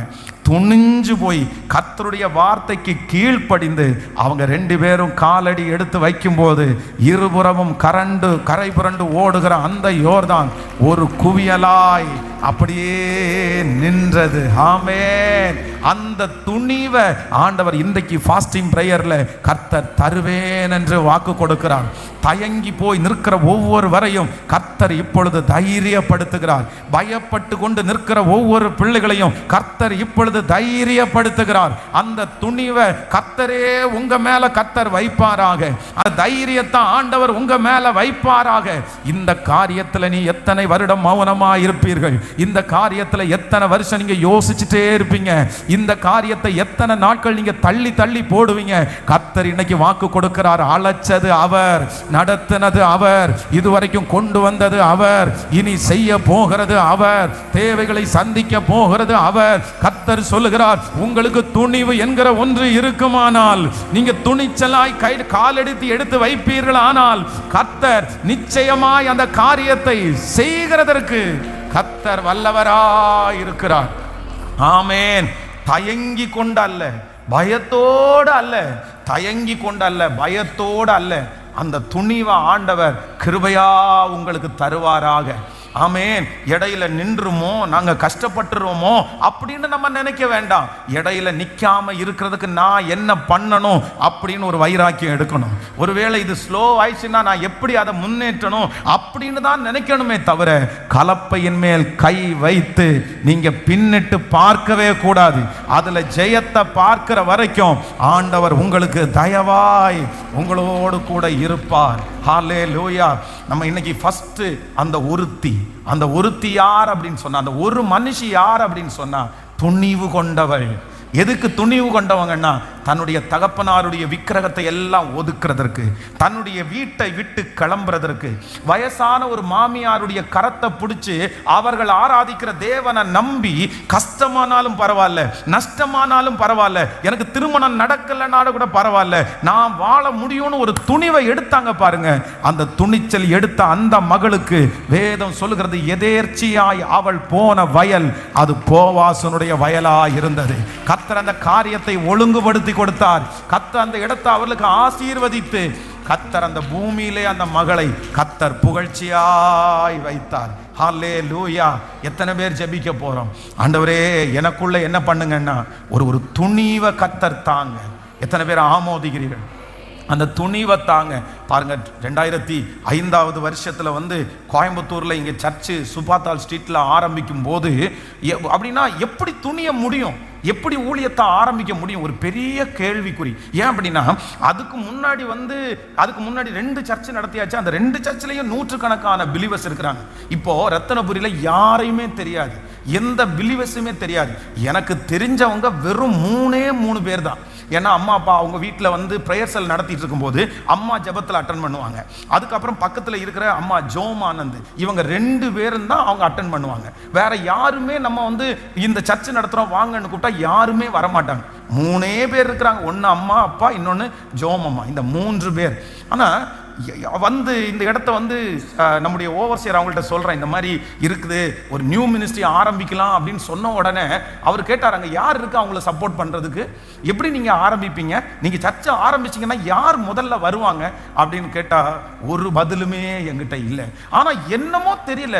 துணிஞ்சு போய் கர்த்தருடைய வார்த்தைக்கு கீழ்ப்படிந்து அவங்க 2 பேரும் காலடி எடுத்து வைக்கும் போது இருபுறமும் கரை புரண்டு ஓடுகிற அந்த யோர்தான் ஒரு குவியலாய் அப்படியே நின்றது. ஆமென். அந்த துணிவை ஆண்டவர் இன்றைக்கு ஃபாஸ்டிங் பிரேயர்ல கர்த்தர் தருவேன் என்று வாக்கு கொடுக்கிறார். தயங்கி போய் நிற்கிற ஒவ்வொரு வரையும் கர்த்தர் இப்பொழுது தைரியப்படுத்துகிறார். பயப்பட்டு கொண்டு நிற்கிற ஒவ்வொரு பிள்ளைகளையும் கர்த்தர் இப்பொழுது தைரியப்படுத்துகிறார். அந்த துணிவை கர்த்தரே உங்க மேல கர்த்தர் வைப்பாராக. அந்த தைரியத்தை ஆண்டவர் உங்க மேல வைப்பாராக. இந்த காரியத்துல நீ எத்தனை வருடம் மௌனமா இருப்பீர்கள்? இந்த காரியத்துல எத்தனை வருஷம் நீங்க யோசிச்சுட்டே இருப்பீங்க? இந்த காரியத்தை எத்தனை நாட்கள் நீங்க தள்ளி தள்ளி போடுவீங்க? கர்த்தர் இன்னைக்கு வாக்கு கொடுக்கிறார். அழைச்சது அவர், நடத்தினது அவர், இதுவரைக்கும் கொண்டு வந்தது அவர், இனி செய்ய போகிறது அவர், தேவைகளை சந்திக்க போகிறது அவர். கர்த்தர் சொல்லுகிறார், உங்களுக்கு துணிவு என்கிற ஒன்று இருக்குமானால், நீங்க துணிச்சலாய் காலெடுத்து எடுத்து வைப்பீர்கள் ஆனால் கர்த்தர் நிச்சயமாய் அந்த காரியத்தை செய்கிறதற்கு கர்த்தர் வல்லவராய் இருக்கிறார். ஆமென். தயங்கி கொண்டு அல்ல, பயத்தோடு அல்ல, தயங்கி கொண்டு அல்ல, பயத்தோடு அல்ல, அந்த துணிவை ஆண்டவர் கிருபையா உங்களுக்கு தருவாராக. ஆமென். இடையில நின்றுமோ, நாங்க கஷ்டப்பட்டுருவோமோ அப்படின்னு நம்ம நினைக்க வேண்டாம். இடையில நிக்காம இருக்கிறதுக்கு நான் என்ன பண்ணணும் அப்படின்னு ஒரு வைராக்கியம் எடுக்கணும். ஒருவேளை இது ஸ்லோ ஆயிடுச்சுன்னா நான் எப்படி அதை முன்னேற்றணும் அப்படின்னு தான் நினைக்கணுமே தவிர, கலப்பையின் மேல் கை வைத்து நீங்க பின்னிட்டு பார்க்கவே கூடாது. அதுல ஜெயத்தை பார்க்கிற வரைக்கும் ஆண்டவர் உங்களுக்கு தயவாய் உங்களோடு கூட இருப்பார். ஹல்லேலூயா. நம்ம இன்னைக்கு ஃபர்ஸ்ட் அந்த ஒருத்தி யார் அப்படின்னு சொன்னா, அந்த ஒரு மனுஷி யார் அப்படின்னு சொன்னா, துணிவு கொண்டவள். எதுக்கு துணிவு கொண்டவங்கன்னா, தன்னுடைய தகப்பனாருடைய விக்கிரகத்தை எல்லாம் ஒதுக்குறதற்கு, தன்னுடைய வீட்டை விட்டு கிளம்புறதற்கு, வயசான ஒரு மாமியாருடைய கரத்தை பிடிச்சு அவர்கள் ஆராதிக்கிற தேவனை நம்பி கஷ்டமானாலும் பரவாயில்ல, நஷ்டமானாலும் பரவாயில்ல, எனக்கு திருமணம் நடக்கலைனாலும் கூட பரவாயில்ல, நான் வாழ முடியும்னு ஒரு துணிவை எடுத்தாங்க பாருங்க. அந்த துணிச்சல் எடுத்த அந்த மகளுக்கு வேதம் சொல்லுகிறது, எதேர்ச்சியாய் அவள் போன வயல் அது போவாசனுடைய வயலாய் இருந்தது. கர்த்தர் அந்த காரியத்தை ஒழுங்குபடுத்தி கொடுத்தார். கர்த்தர் அந்த இடத்தை அவர்களுக்கு ஆசீர்வதித்து கர்த்தர் அந்த பூமியிலே அந்த மகளை கர்த்தர் புகழ்ச்சியாய் வைத்தார். ஹல்லேலூயா. எத்தனை பேர் ஜெபிக்க போறோம்? ஆண்டவரே எனக்குள்ள என்ன பண்ணுங்கன்னா, ஒரு துணிவை கர்த்தர் தாங்க. எத்தனை பேர் ஆமோதிக்கிறீர்கள்? அந்த துணிவை தாங்க. பாருங்க, 2005 வருஷத்துல கோயம்புத்தூர்ல இங்க சர்ச்சு சுபாத்தால் ஸ்ட்ரீட்ல ஆரம்பிக்கும் போது அப்படின்னா எப்படி துணிய முடியும், எப்படி ஊழியத்தை ஆரம்பிக்க முடியும்? ஒரு பெரிய கேள்விக்குறி. ஏன் அப்படின்னா, அதுக்கு முன்னாடி 2 சர்ச் நடத்தியாச்சு. அந்த 2 சர்ச்சிலையும் 100கணக்கான பிலீவர்ஸ் இருக்கிறாங்க. இப்போ ரத்தனபுரியில யாரையுமே தெரியாது, எந்த பிலீவர்ஸுமே தெரியாது. எனக்கு தெரிஞ்சவங்க வெறும் 3 பேர் தான். ஏன்னா அம்மா அப்பா அவங்க வீட்டில் ப்ரேயர் செல் நடத்திட்டு இருக்கும்போது அம்மா ஜெபத்தில் அட்டன் பண்ணுவாங்க. அதுக்கப்புறம் பக்கத்தில் இருக்கிற அம்மா ஜோமானந்த், இவங்க 2 பேரும் தான் அவங்க அட்டன் பண்ணுவாங்க. வேற யாருமே நம்ம இந்த சர்ச் நடத்துகிறோம் வாங்கன்னு கூப்பிட்டா யாருமே வரமாட்டாங்க. 3 பேர் இருக்கிறாங்க. ஒன்று அம்மா அப்பா, இன்னொன்று ஜோமம்மா, இந்த 3 பேர். ஆனால் இந்த இடத்த நம்முடைய ஓவர்சியர் அவங்கள்ட்ட சொல்கிறேன், இந்த மாதிரி இருக்குது, ஒரு நியூ மினிஸ்ட்ரி ஆரம்பிக்கலாம் அப்படின்னு சொன்ன உடனே அவர் கேட்டார், அங்கே யார் இருக்கா அவங்கள சப்போர்ட் பண்ணுறதுக்கு? எப்படி நீங்கள் ஆரம்பிப்பீங்க? நீங்கள் சர்ச்சை ஆரம்பிச்சிங்கன்னா யார் முதல்ல வருவாங்க அப்படின்னு கேட்டால் ஒரு பதிலுமே என்கிட்ட இல்லை. ஆனால் என்னமோ தெரியல,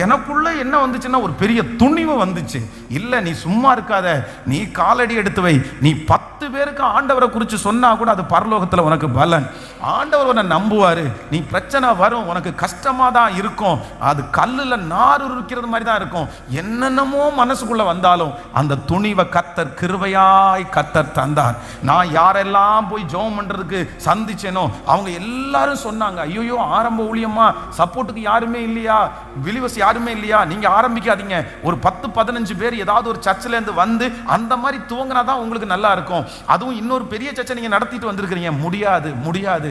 எனக்குள்ள என்ன வந்துச்சுன்னா ஒரு பெரிய துணிவு வந்துச்சு. இல்லை, நீ சும்மா இருக்காத, நீ காலடி எடுத்து வை, நீ 10 10 பேருக்கு ஆண்டவரை குறித்து சொன்னா கூட அது பரலோகத்தில் உனக்கு பலன். ஆண்டவர் உன்னை நம்புவாரு. நீ பிரச்சனை வரும், உனக்கு கஷ்டமா தான் இருக்கும், அது கல்லுல நார் உருக்கிறது மாதிரி தான் இருக்கும், என்னென்னமோ மனசுக்குள்ள வந்தாலும் அந்த துணிவை கர்த்தர் கிருபையாய் கர்த்தர் தந்தார். நான் யாரெல்லாம் போய் ஜெபம் பண்றதுக்கு சந்திச்சேனோ அவங்க எல்லாரும் சொன்னாங்க, ஐயோ ஆரம்ப ஊழியமா சப்போர்ட்டுக்கு யாருமே இல்லையா, பிலீவர்ஸ் யாருமே இல்லையா, நீங்க ஆரம்பிக்காதீங்க, ஒரு 10-15 பேர் ஏதாவது ஒரு சர்ச்சில் இருந்து வந்து அந்த மாதிரி துவங்கினா தான் உங்களுக்கு நல்லா இருக்கும். அதுவும் இன்னொரு பெரிய சர்ச்சை நீங்க நடத்திட்டு வந்திருக்கிறீங்க. முடியாது முடியாது,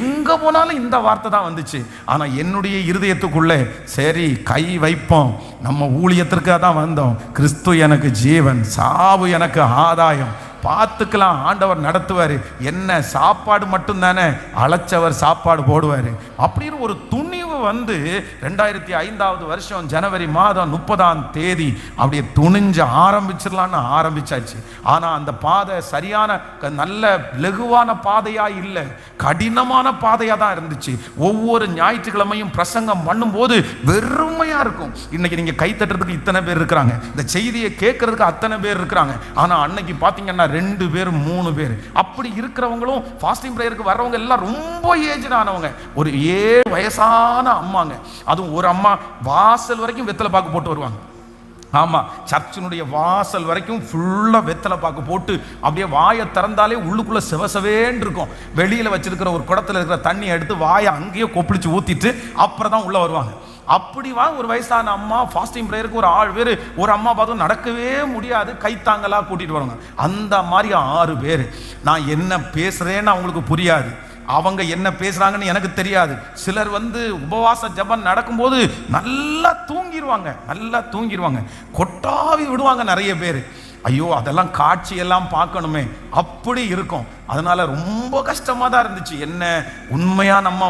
எங்க போனாலும் இந்த வார்த்தை தான் வந்துச்சு. ஆனா என்னுடைய இருதயத்துக்குள்ளே சரி கை வைப்போம், நம்ம ஊழியத்திற்காக தான் வந்தோம், கிறிஸ்து எனக்கு ஜீவன், சாவு எனக்கு ஆதாயம், பார்த்துக்கலாம், ஆண்டவர் நடத்துவார், என்ன சாப்பாடு மட்டும் தானே, அழைச்சவர் சாப்பாடு போடுவார் அப்படின்னு ஒரு துணிவு வந்து 2005 வருஷம் ஜனவரி மாதம் 30ஆம் தேதி அப்படியே துணிஞ்சு ஆரம்பிச்சிடலான்னு ஆரம்பிச்சாச்சு. ஆனால் அந்த பாதை சரியான நல்ல லகுவான பாதையா இல்லை, கடினமான பாதையாக தான் இருந்துச்சு. ஒவ்வொரு ஞாயிற்றுக்கிழமையும் பிரசங்கம் பண்ணும்போது வெறுமையாக இருக்கும். இன்னைக்கு நீங்கள் கை தட்டுறதுக்கு இத்தனை பேர் இருக்கிறாங்க, இந்த செய்தியை கேட்கறதுக்கு அத்தனை பேர் இருக்கிறாங்க. ஆனால் அன்னைக்கு பார்த்தீங்கன்னா 2 பேர் 3 பேர் அப்படி இருக்கிறவங்களும் ஃபாஸ்டிங் பிரேயருக்கு வர்றவங்க எல்லாம் ரொம்ப ஏஜ்டானவங்க, ஒரு 7 வயசான அம்மாங்க. அதுவும் ஒரு அம்மா வாசல் வரைக்கும் வெத்தலை பாக்கு போட்டு வருவாங்க. ஆமா, சர்ச்சினுடைய வாசல் வரைக்கும் ஃபுல்லா வெத்தலை பாக்கு போட்டு அப்படியே வாயை திறந்தாலே உள்ளுக்குள்ள செவசவேன்னு இருக்கும். வெளியில வச்சிருக்கிற ஒரு குடத்துல இருக்கிற தண்ணி எடுத்து வாயை அங்கேயே கொப்பளிச்சு ஊத்திட்டு அப்புறம் தான் உள்ள வருவாங்க. அப்படி ஒரு வயசான அம்மா ஃபாஸ்டிங் பிரேயருக்கு ஒரு 6 பேர், ஒரு அம்மா பார்த்து நடக்கவே முடியாது, கைத்தாங்களா கூட்டிட்டு வருவாங்க. அந்த மாதிரி 6 பேர். நான் என்ன பேசுறேன்னு அவங்களுக்கு புரியாது, அவங்க என்ன பேசுறாங்கன்னு எனக்கு தெரியாது. சிலர் உபவாச ஜெபம் நடக்கும்போது நல்லா தூங்கிடுவாங்க, கொட்டாவி விடுவாங்க நிறைய பேர். ஐயோ அதெல்லாம் காட்சியெல்லாம் பார்க்கணுமே, அப்படி இருக்கும். அதனால ரொம்ப கஷ்டமா தான் இருந்துச்சு. என்ன உண்மையா நம்ம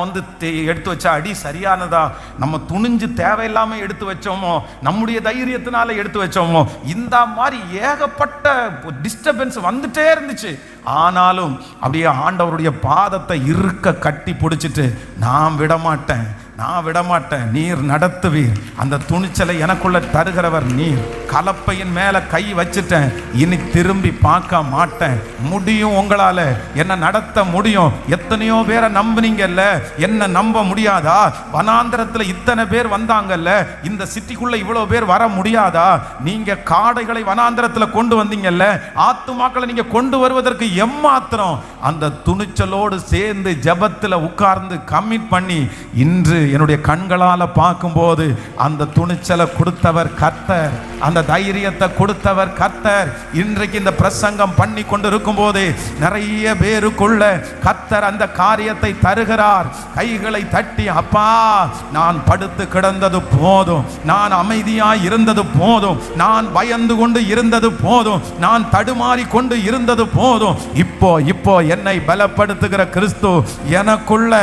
எடுத்து வச்ச அடி சரியானதா, நம்ம துணிஞ்சு தேவையில்லாம எடுத்து வச்சோமோ, நம்முடைய தைரியத்தினால எடுத்து வச்சோமோ, இந்த மாதிரி ஏகப்பட்ட டிஸ்டர்பன்ஸ் வந்துட்டே இருந்துச்சு. ஆனாலும் அப்படியே ஆண்டவருடைய பாதத்தை இருக்க கட்டி பிடிச்சிட்டு நான் விடமாட்டேன், நீர் நடத்துவீர், அந்த துணிச்சலை எனக்குள்ள தருகிறவர் நீர், கலப்பையின் மேல கை வச்சுட்டேன், இனி திரும்பி பார்க்க மாட்டேன், முடியும், உங்களால என்ன நடத்த முடியும். எத்தனையோ பேரை நம்புனீங்கல்ல, என்ன நம்ப முடியாதா? வனாந்திரத்துல இத்தனை பேர் வந்தாங்கல்ல, இந்த சிட்டிக்குள்ள இவ்வளவு பேர் வர முடியாதா? நீங்க காடைகளை வனாந்திரத்துல கொண்டு வந்தீங்கல்ல, ஆத்துமாக்களை நீங்க கொண்டு வருவதற்கு எம்மாத்திரம் அந்த துணிச்சலோடு சேர்ந்து ஜெபத்துல உட்கார்ந்து கமிட் பண்ணி இன்று என்னுடைய கண்களால பார்க்கும்போது அந்த துணிச்சலை கொடுத்தவர் கர்த்தர், அந்த தைரியத்தை கொடுத்தவர் கர்த்தர். இன்றைக்கு இந்த பிரசங்கம் பண்ணி கொண்டு இருக்கும் போது நிறைய பேருக்குள்ள கர்த்தர் அந்த காரியத்தை தருகிறார். கைகளை தட்டி, அப்பா நான் படுத்து கிடந்தது போதும், நான் அமைதியாய் இருந்தது போதும், நான் பயந்து கொண்டு இருந்தது போதும், நான் தடுமாறி கொண்டு இருந்தது போதும், இப்போ என்னை பலப்படுத்துகிற கிறிஸ்து எனக்குள்ள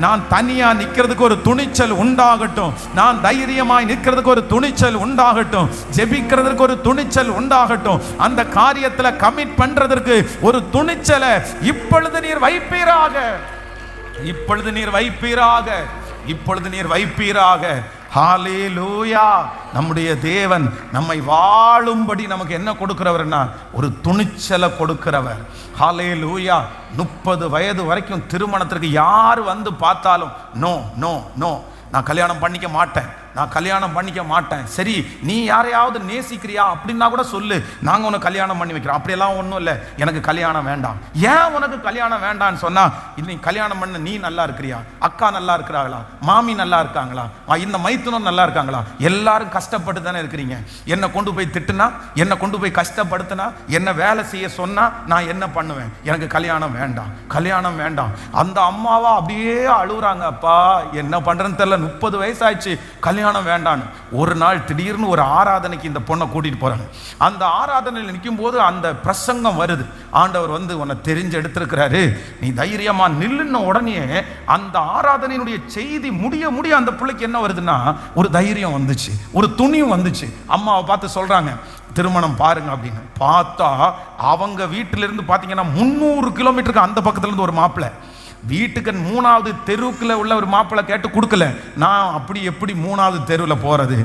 நான் தனியா நிக்கிறதுக்கு ஒரு துணிச்சல் உண்டாகட்டும், நான் தைரியமாய் நிக்கிறதுக்கு ஒரு துணிச்சல் உண்டாகட்டும், ஜெபிக்கிறதுக்கு ஒரு துணிச்சல் உண்டாகட்டும், அந்த காரியத்துல கமிட் பண்றதற்கு ஒரு துணிச்சலை இப்பொழுது நீர் வைப்பீராக. ஹல்லேலூயா. நம்முடைய தேவன் நம்மை வாழும்படி நமக்கு என்ன கொடுக்கிறவர்னா ஒரு துணிச்சலை கொடுக்கிறவர். ஹல்லேலூயா. 30 வயது வரைக்கும் திருமணத்திற்கு யார் பார்த்தாலும் நோ நோ நோ, நான் கல்யாணம் பண்ணிக்க மாட்டேன். சரி, நீ யாரையாவது நேசிக்கிறியா அப்படின்னா கூட சொல்லு, நாங்கள் உனக்கு கல்யாணம் பண்ணி வைக்கிறோம். அப்படியெல்லாம் ஒன்றும் இல்லை, எனக்கு கல்யாணம் வேண்டாம். ஏன் உனக்கு கல்யாணம் வேண்டான்னு சொன்னா, இன்னைக்கு கல்யாணம் பண்ண நீ நல்லா இருக்கிறியா, அக்கா நல்லா இருக்கிறாங்களா, மாமி நல்லா இருக்காங்களா, இந்த மைத்துனர் நல்லா இருக்காங்களா, எல்லாரும் கஷ்டப்பட்டு தானே இருக்கிறீங்க. என்னை கொண்டு போய் திட்டுனா, என்னை கொண்டு போய் கஷ்டப்படுத்தினா, என்ன வேலை செய்ய சொன்னா நான் என்ன பண்ணுவேன்? எனக்கு கல்யாணம் வேண்டாம். அந்த அம்மாவா அப்படியே அழுகுறாங்க, அப்பா என்ன பண்றேன்னு தெரியல, 30 வயசாயிடுச்சு, கல்யாணம் வேண்டான்னு. ஒரு நாள் திடீர்னு ஒரு ஆராதனைக்கு இந்த பொண்ணை கூட்டிட்டு போறாங்க. அந்த ஆராதனையில் நிற்கும் போது அந்த பிரசங்கம் வருது. ஆண்டவர் உன்னை தெரிஞ்சு எடுத்திருக்கிறாரு, நீ தைரியமா நில்லுன்ன உடனே அந்த ஆராதனையினுடைய செய்தி முடிய அந்த பிள்ளைக்கு என்ன வருதுன்னா ஒரு தைரியம் வந்துச்சு, ஒரு துணியும் வந்துச்சு. அம்மாவை பார்த்து சொல்றாங்க, திருமணம் பாருங்க அப்படின்னு. பார்த்தா அவங்க வீட்டிலிருந்து பார்த்தீங்கன்னா 300 கிலோமீட்டருக்கு அந்த பக்கத்துல இருந்து ஒரு மாப்பிள்ளை வீட்டுக்கு 3வது தெருவுக்குள்ள உள்ள ஒரு மாப்பிள்ளை கேட்டு கொடுக்கல. நான் அப்படி எப்படி 3வது தெருவில் போறது,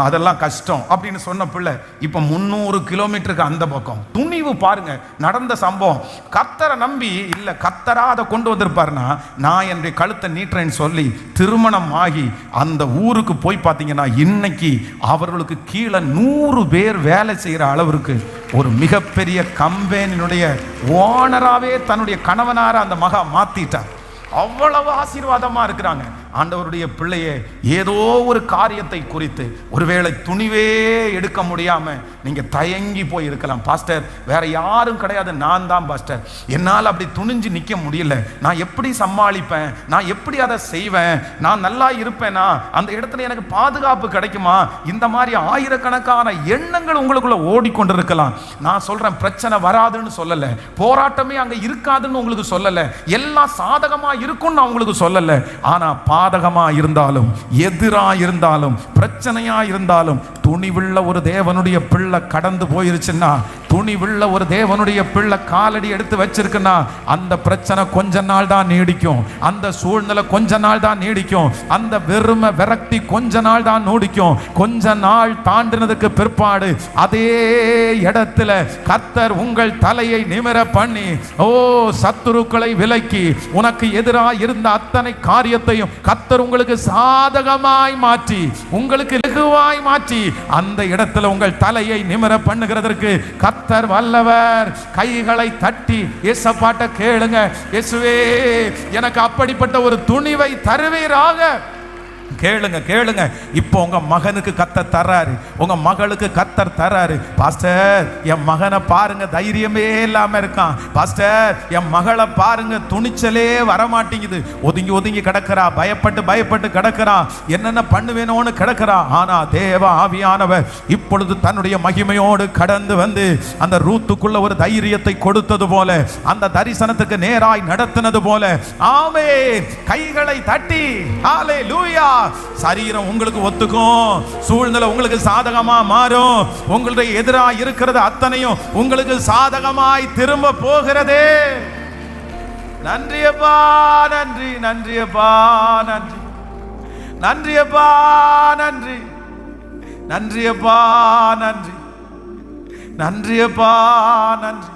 அதெல்லாம் கஷ்டம் அப்படின்னு சொன்ன பிள்ளை இப்ப 300 கிலோமீட்டருக்கு அந்த பக்கம். துணிவு பாருங்க, நடந்த சம்பவம். கர்த்தரை நம்பி இல்ல, கர்த்தரா அதை கொண்டு வந்திருப்பாருன்னா நான் என்னுடைய கழுத்தை நீட்டுறேன்னு சொல்லி திருமணம் ஆகி அந்த ஊருக்கு போய் பார்த்தீங்கன்னா இன்னைக்கு அவர்களுக்கு கீழே 100 பேர் வேலை செய்யற அளவிற்கு ஒரு மிகப்பெரிய கம்பெனியினுடைய ஓனராகவே தன்னுடைய கணவனார அந்த மகா மாத்திட்டார். அவ்வளவு ஆசீர்வாதமா இருக்கிறாங்க. ஆண்டவருடைய பிள்ளையே, ஏதோ ஒரு காரியத்தை குறித்து ஒருவேளை துணிவே எடுக்க முடியாம நீங்க தயங்கி போய் இருக்கலாம். பாஸ்டர், வேற யாரும் கிடையாது, நான் தான் பாஸ்டர், என்னால் அப்படி துணிஞ்சு நிற்க முடியல, நான் எப்படி சமாளிப்பேன், நான் எப்படி அதை செய்வேன், நான் நல்லா இருப்பேனா, அந்த இடத்துல எனக்கு பாதுகாப்பு கிடைக்குமா, இந்த மாதிரி ஆயிரக்கணக்கான எண்ணங்கள் உங்களுக்குள்ள ஓடிக்கொண்டிருக்கலாம். நான் சொல்றேன், பிரச்சனை வராதுன்னு சொல்லல, போராட்டமே அங்க இருக்காதுன்னு உங்களுக்கு சொல்லல, எல்லாம் சாதகமா இருக்கும்னு நான் உங்களுக்கு சொல்லல. ஆனா பாதகமா இருந்தாலும் எதிரா இருந்தாலும் பிரச்சனையா இருந்தாலும் துணிவுள்ள ஒரு தேவனுடைய பிள்ளை கடந்து போயிருச்சுன்னா, துணிவுள்ள ஒரு தேவனுடைய பிள்ளை காலடி எடுத்து வச்சிருக்குன்னா அந்த பிரச்சனை கொஞ்ச நாள் தான் நீடிக்கும், அந்த சூழ்நிலை கொஞ்ச நாள் தான் நீடிக்கும், அந்த வெறுமை விரக்தி கொஞ்ச நாள் தான் நீடிக்கும். கொஞ்ச நாள் தாண்டினதுக்கு பிற்பாடு அதே இடத்துல கர்த்தர் உங்கள் தலையை நிமிர பண்ணி, ஓ சத்துருக்களை விலக்கி உனக்கு எதிராக இருந்த அத்தனை காரியத்தையும் கர்த்தர் உங்களுக்கு சாதகமாய் மாற்றி, உங்களுக்கு லகுவாய் மாற்றி அந்த இடத்துல உங்கள் தலையை நிமிர பண்ணுகிறதற்கு கர்த்தர் வல்லவர். கைகளை தட்டி இயேசுவாட்ட கேளுங்க, இயேசுவே எனக்கு அப்படிப்பட்ட ஒரு துணிவை தருவீராக. கேளுங்க கேளுங்க. இப்போ உங்க மகனுக்கு கர்த்தர் தர்றாரு, உங்க மகளுக்கு கர்த்தர் தர்றாரு. பாஸ்டர், என் மகனை பாருங்க, தைரியமே இல்லாம இருக்கான். பாஸ்டர், என் மகளை பாருங்க, துணிச்சலே வரமாட்டேங்குது, ஒதுங்கி ஒதுங்கி கிடக்கிறா, பயப்பட்டு பயப்பட்டு கிடக்கிறா, என்னென்ன பண்ணுவேனோன்னு கிடக்கிறா. ஆனா தேவ ஆவியானவர் இப்பொழுது தன்னுடைய மகிமையோடு கடந்து வந்து அந்த ரூத்துக்குள்ள ஒரு தைரியத்தை கொடுத்தது போல, அந்த தரிசனத்துக்கு நேராய் நடத்தினது போல, ஆமென், கைகளை தட்டி ஹல்லேலூயா. சரீரம் உங்களுக்கு ஒத்துக்கும், சூழ்நிலை உங்களுக்கு சாதகமா மாறும், உங்களுடைய எதிராக இருக்கிறது அத்தனையும் உங்களுக்கு சாதகமாய் திரும்ப போகிறதே. நன்றியப்பா, நன்றி, நன்றியப்பா, நன்றி, நன்றியப்பா, நன்றி, நன்றியப்பா, நன்றி, நன்றியப்பா, நன்றி.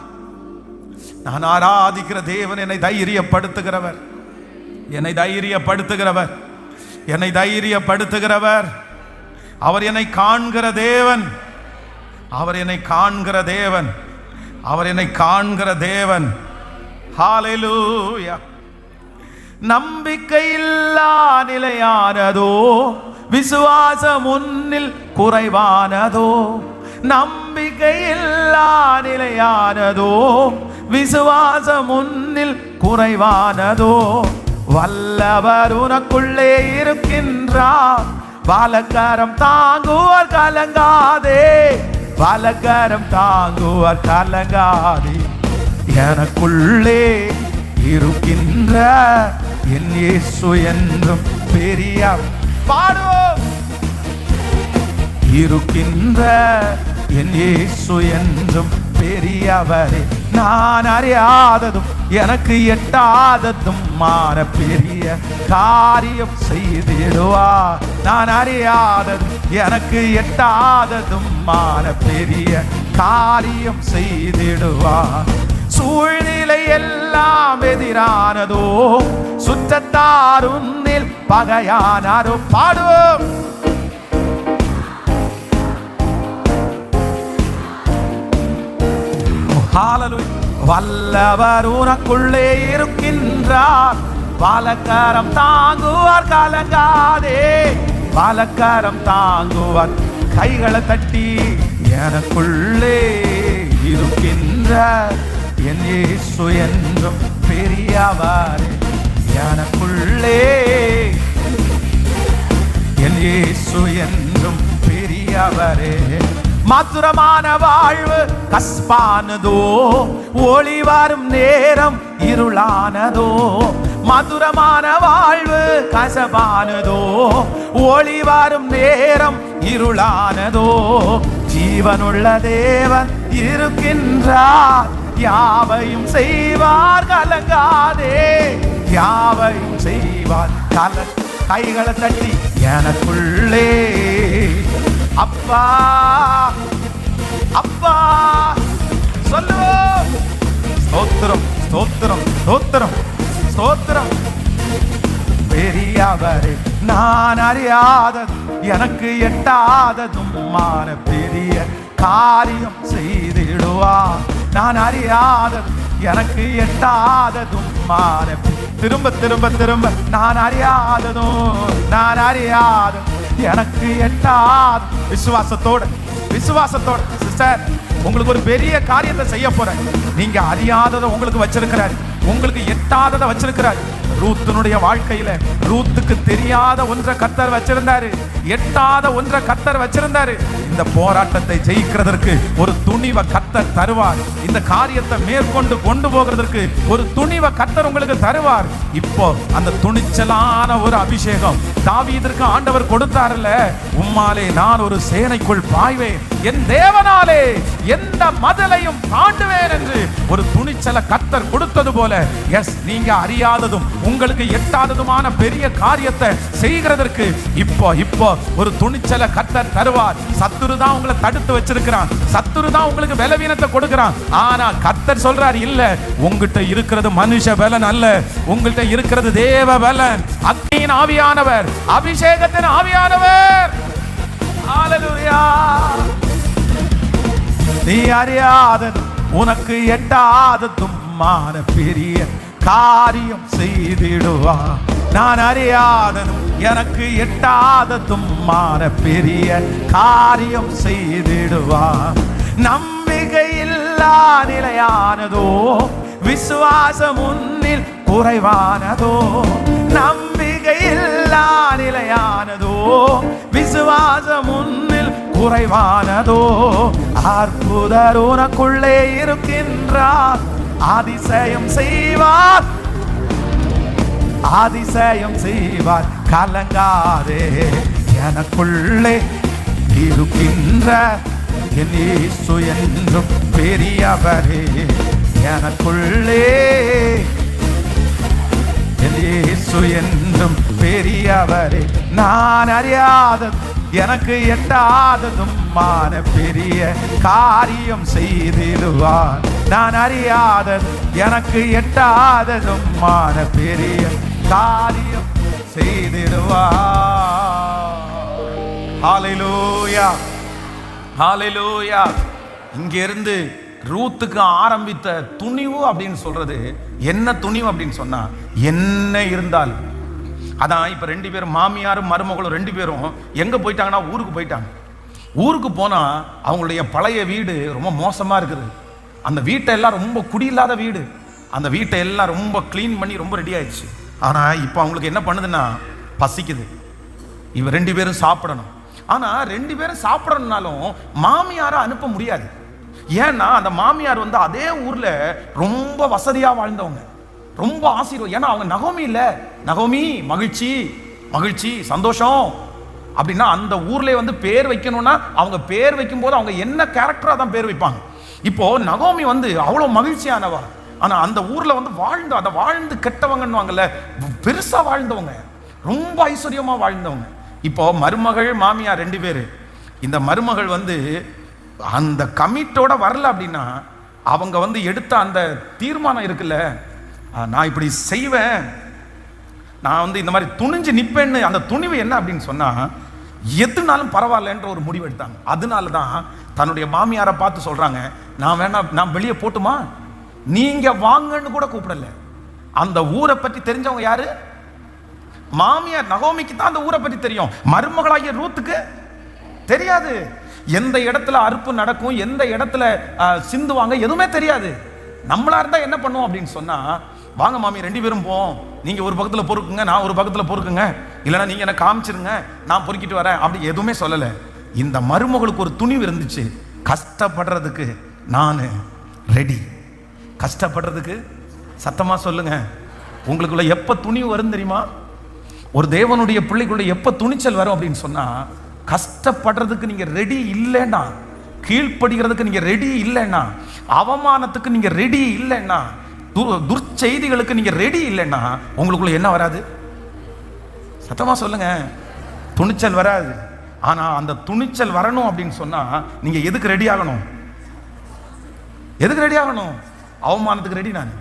நான் ஆராதிக்கிற தேவன் என்னை தைரியப்படுத்துகிறவர், என்னை தைரியப்படுத்துகிறவர், என்னை தைரியப்படுத்துகிறவர். அவர் என்னை காண்கிற தேவன், அவர் என்னை காண்கிற தேவன், அவர் என்னை காண்கிற தேவன். ஹல்லேலூயா. நம்பிக்கையில்லா நிலையானதோ, விசுவாசம் உன்னில் குறைவானதோ, நம்பிக்கையில்லா நிலையானதோ, விசுவாசம் உன்னில் குறைவானதோ, வல்லவர் உனக்குள்ளே இருக்கின்றார், வலக்கரம் தாங்குவார் கலங்காதே, வலக்கரம் தாங்குவார் கலங்காதே. எனக்குள்ளே இருக்கின்ற என் இயேசு என்றும் பெரிய பாடுவோம், இருக்கின்ற என் இயேசு என்றும் பெரியவரே. நான் அறியாததும் எனக்கு எட்டாததும் மான பெரிய காரியம் செய்திடுவா, நான் அறியாததும் எனக்கு எட்டாததும் மான பெரிய காரியம் செய்திடுவா. சூழ்நிலை எல்லாம் எதிரானதோ, சுற்றத்தார் உன்னில் பகையானாரோ, பாடுவோம். வல்லவர் உனக்குள்ளே இருக்கின்றார், வலக்கரம் தாங்குவார் கலங்காதே, வலக்கரம் தாங்குவார். கைகளை தட்டி, எனக்குள்ளே இருக்கின்ற என் இயேசு என்றும் பெரியவர், எனக்குள்ளே என் இயேசு என்றும் பெரியவரே. மதுரமான வாழ்வு கஸ்பானதோ, ஒளி வரும் நேரம் இருளானதோ, மதுரமான வாழ்வு கசபானதோ, ஒளி வரும் நேரம் இருளானதோ. ஜீவனுள்ள தேவன் இருக்கின்றார், யாவையும் செய்வார் கலங்காதே, யாவையும் செய்வார். கைகளை தட்டி எனக்குள்ளே அப்பா அப்பா சொல்லுவோம். ஸ்தோத்திரம் ஸ்தோத்திரம் ஸ்தோத்திரம் ஸ்தோத்திரம். பெரியவரே நான் அறியாதது எனக்கு எட்டாததும் மான பெரிய காரியம் செய்திடுவார். நான் அறியாதது எனக்கு எட்டாததும் மான திரும்ப திரும்ப திரும்ப நான் அறியாததும் எனக்கு எட்டாத விசுவாசத்தோட சிஸ்டர் உங்களுக்கு ஒரு பெரிய காரியத்தை செய்ய போறேன். நீங்க அறியாததை உங்களுக்கு வச்சிருக்கிறாரு, உங்களுக்கு எட்டாததை வச்சிருக்கிறாரு. ரூத்தினுடைய வாழ்க்கையில ரூத்துக்கு தெரியாத ஒன்றை கர்த்தர் வச்சிருந்தாரு, எட்டாத ஒன்றை கர்த்தர் வச்சிருந்தாரு. இந்த போராட்டத்தை ஜெயிக்கிறதற்கு ஒரு துணிவை கர்த்தர் தருவார். இந்த காரியத்தை மேற்கொண்டு கொண்டு போகிறதற்கு ஒரு துணிவை கர்த்தர் உங்களுக்கு தருவார். இப்போ அந்த துணிச்சலான ஒரு அபிஷேகம் தாவீதிற்கு ஆண்டவர் கொடுத்தார்ல, உம்மாலே நான் ஒரு சேனைக்குள் பாய்வேன், என் தேவனாலே எந்த மதலையும் தாண்டுவேன் என்று ஒரு துணிச்சலை கர்த்தர் கொடுத்தது போல, எஸ் நீங்க அறியாததும் உங்களுக்கு எட்டாததுமான பெரிய காரியத்தை செய்கிறதற்கு இப்போ ஒரு துணிச்சலை கர்த்தர் தருவார். சத்துரு தான் உங்களை தடுத்து வச்சிருக்கிறான், சத்துரு தான் உங்களுக்கு பலவீனத்தை கொடுக்கிறான். ஆனா கர்த்தர் சொல்றார், இல்ல உங்ககிட்ட இருக்கிறது மனுஷ பலன் அல்ல, உங்ககிட்ட இருக்கிறது தேவ பலன், அக்னியின் ஆவியானவர், அபிஷேகத்தின் ஆவியானவர். ஹல்லேலூயா. நீ அறியாதது உனக்கு எட்டாததுமான பெரிய காரியம் செய்திடுவா. நான் அறியாததும் எனக்கு எட்டாததுமான பெரிய காரியம் செய்திடுவா. நம்பிக்கையில்லா நிலையானதோ விசுவாசம் முன்னில் குறைவானதோ, நம்பிக்கையில்லா நிலையானதோ விசுவாசம் முன்னில் குறைவானதோ. அற்புதர் உனக்குள்ளே இருக்கின்றார், அதிசயம் செய்வார், அதிசயம் செய்வார். கலங்காதே, எனக்குள்ளே இருக்கின்ற என் இயேசு என்றும் பெரியவரே, எனக்குள்ளே என் இயேசு என்றும் பெரியவரே. நான் அறியாதது எனக்கு எட்டாததும் மான பெரிய காரியம் செய்திடுவார். நான் அறியாதது எனக்கு எட்டாததும் மான பெரிய காரியம் செய்திடுவார். ஹல்லேலூயா ஹல்லேலூயா. இங்கிருந்து ரூத்துக்கு ஆரம்பித்த துணிவு அப்படின்னு சொல்றது என்ன துணிவு அப்படின்னு சொன்னா, என்ன இருந்தால் அதான். இப்ப 2 பேரும் மாமியாரும் மருமகளும் 2 பேரும் எங்க போயிட்டாங்கன்னா ஊருக்கு போயிட்டாங்க. ஊருக்கு போனா அவங்களுடைய பழைய வீடு ரொம்ப மோசமா இருக்குது. அந்த வீட்டை எல்லாம் ரொம்ப குடியில்லாத வீடு, அந்த வீட்டை எல்லாம் ரொம்ப கிளீன் பண்ணி ரொம்ப ரெடி ஆயிடுச்சு. ஆனா இப்போ அவங்களுக்கு என்ன பண்ணுதுன்னா பசிக்குது, இவ 2 பேரும் சாப்பிடணும். ஆனா 2 பேரும் சாப்பிடணும்னாலும் மாமியாரை அனுப்ப முடியாது. ஏன்னா அந்த மாமியார் வந்து அதே ஊர்ல ரொம்ப வசதியா வாழ்ந்தவங்க, ரொம்ப ஆசீர்வாதம். ஏன்னா அவங்க நகோமி இல்ல, நகோமி மகிழ்ச்சி மகிழ்ச்சி சந்தோஷம் அப்படின்னா அந்த ஊர்ல வந்து பேர் வைக்கணும்னா அவங்க பேர் வைக்கும் போது அவங்க என்ன கேரக்டரா தான் பேர் வைப்பாங்க. இப்போ நகோமி வந்து அவ்வளவு மகிழ்ச்சியானவா, ஆனா அந்த ஊர்ல வந்து வாழ்ந்து கெட்டவங்கன்னு பெருசா வாழ்ந்தவங்க, ரொம்ப ஐஸ்வர்யமா வாழ்ந்தவங்க. இப்போ மருமகள் மாமியார் 2 பேரு. இந்த மருமகள் வந்து அந்த கமிட்டோட வரல அப்படின்னா அவங்க வந்து எடுத்த அந்த தீர்மானம் இருக்குல்ல, நான் இப்படி செய்வேன், நான் வந்து இந்த மாதிரி துணிஞ்சு நிப்பேன்னு அந்த துணிவு என்ன அப்படின்னு சொன்னா எதுனாலும் பரவாயில்லன்ற ஒரு முடிவு எடுத்தாங்க. அதனால தான் தன்னுடைய மாமியாரை பார்த்து சொல்றாங்க, நான் வெளியே போட்டுமா, நீங்க வாங்கன்னு கூட கூப்பிடல. அந்த ஊரை பற்றி தெரிஞ்சவங்க யாரு? மாமியார் நகோமிக்கு தான் அந்த ஊரை பற்றி தெரியும், மருமகளாகிய ரூத்துக்கு தெரியாது. எந்த இடத்துல அறுப்பு நடக்கும், எந்த இடத்துல சிந்துவாங்க எதுவுமே தெரியாது. நம்மளா இருந்தா என்ன பண்ணுவோம் அப்படின்னு சொன்னா, வாங்க மாமி 2 பேரும் போவோம், நீங்க ஒரு பக்கத்துல பொறுக்குங்க, நான் ஒரு பக்கத்துல பொறுக்குங்க, இல்லைன்னா நீங்க என்ன காமிச்சிருங்க, நான் பொறுக்கிட்டு வரேன், அப்படி எதுவுமே சொல்லல. இந்த மருமகளுக்கு ஒரு துணிவு இருந்துச்சு, கஷ்டப்படுறதுக்கு நான் ரெடி. கஷ்டப்படுறதுக்கு சத்தமா சொல்லுங்க, உங்களுக்குள்ள எப்ப துணிவு வரும் தெரியுமா? ஒரு தேவனுடைய பிள்ளைக்குள்ள எப்ப துணிச்சல் வரும் அப்படின்னு சொன்னா, கஷ்டப்படுறதுக்கு நீங்க ரெடி இல்லைன்னா, கீழ்ப்படுகிறதுக்கு நீங்க ரெடி இல்லைன்னா, அவமானத்துக்கு நீங்க ரெடி இல்லைன்னா, துர்ச்செய்திகளுக்கு நீங்க ரெடி இல்லைன்னா உங்களுக்குள்ள என்ன வராது? சத்தமா சொல்லுங்க. துணிச்சல் வராது. ஆனா அந்த துணிச்சல் வரணும் அப்படின்னு சொன்னா நீங்க எதுக்கு ரெடி ஆகணும்? எதுக்கு ரெடி ஆகணும்? அவமானத்துக்கு ரெடி. நான்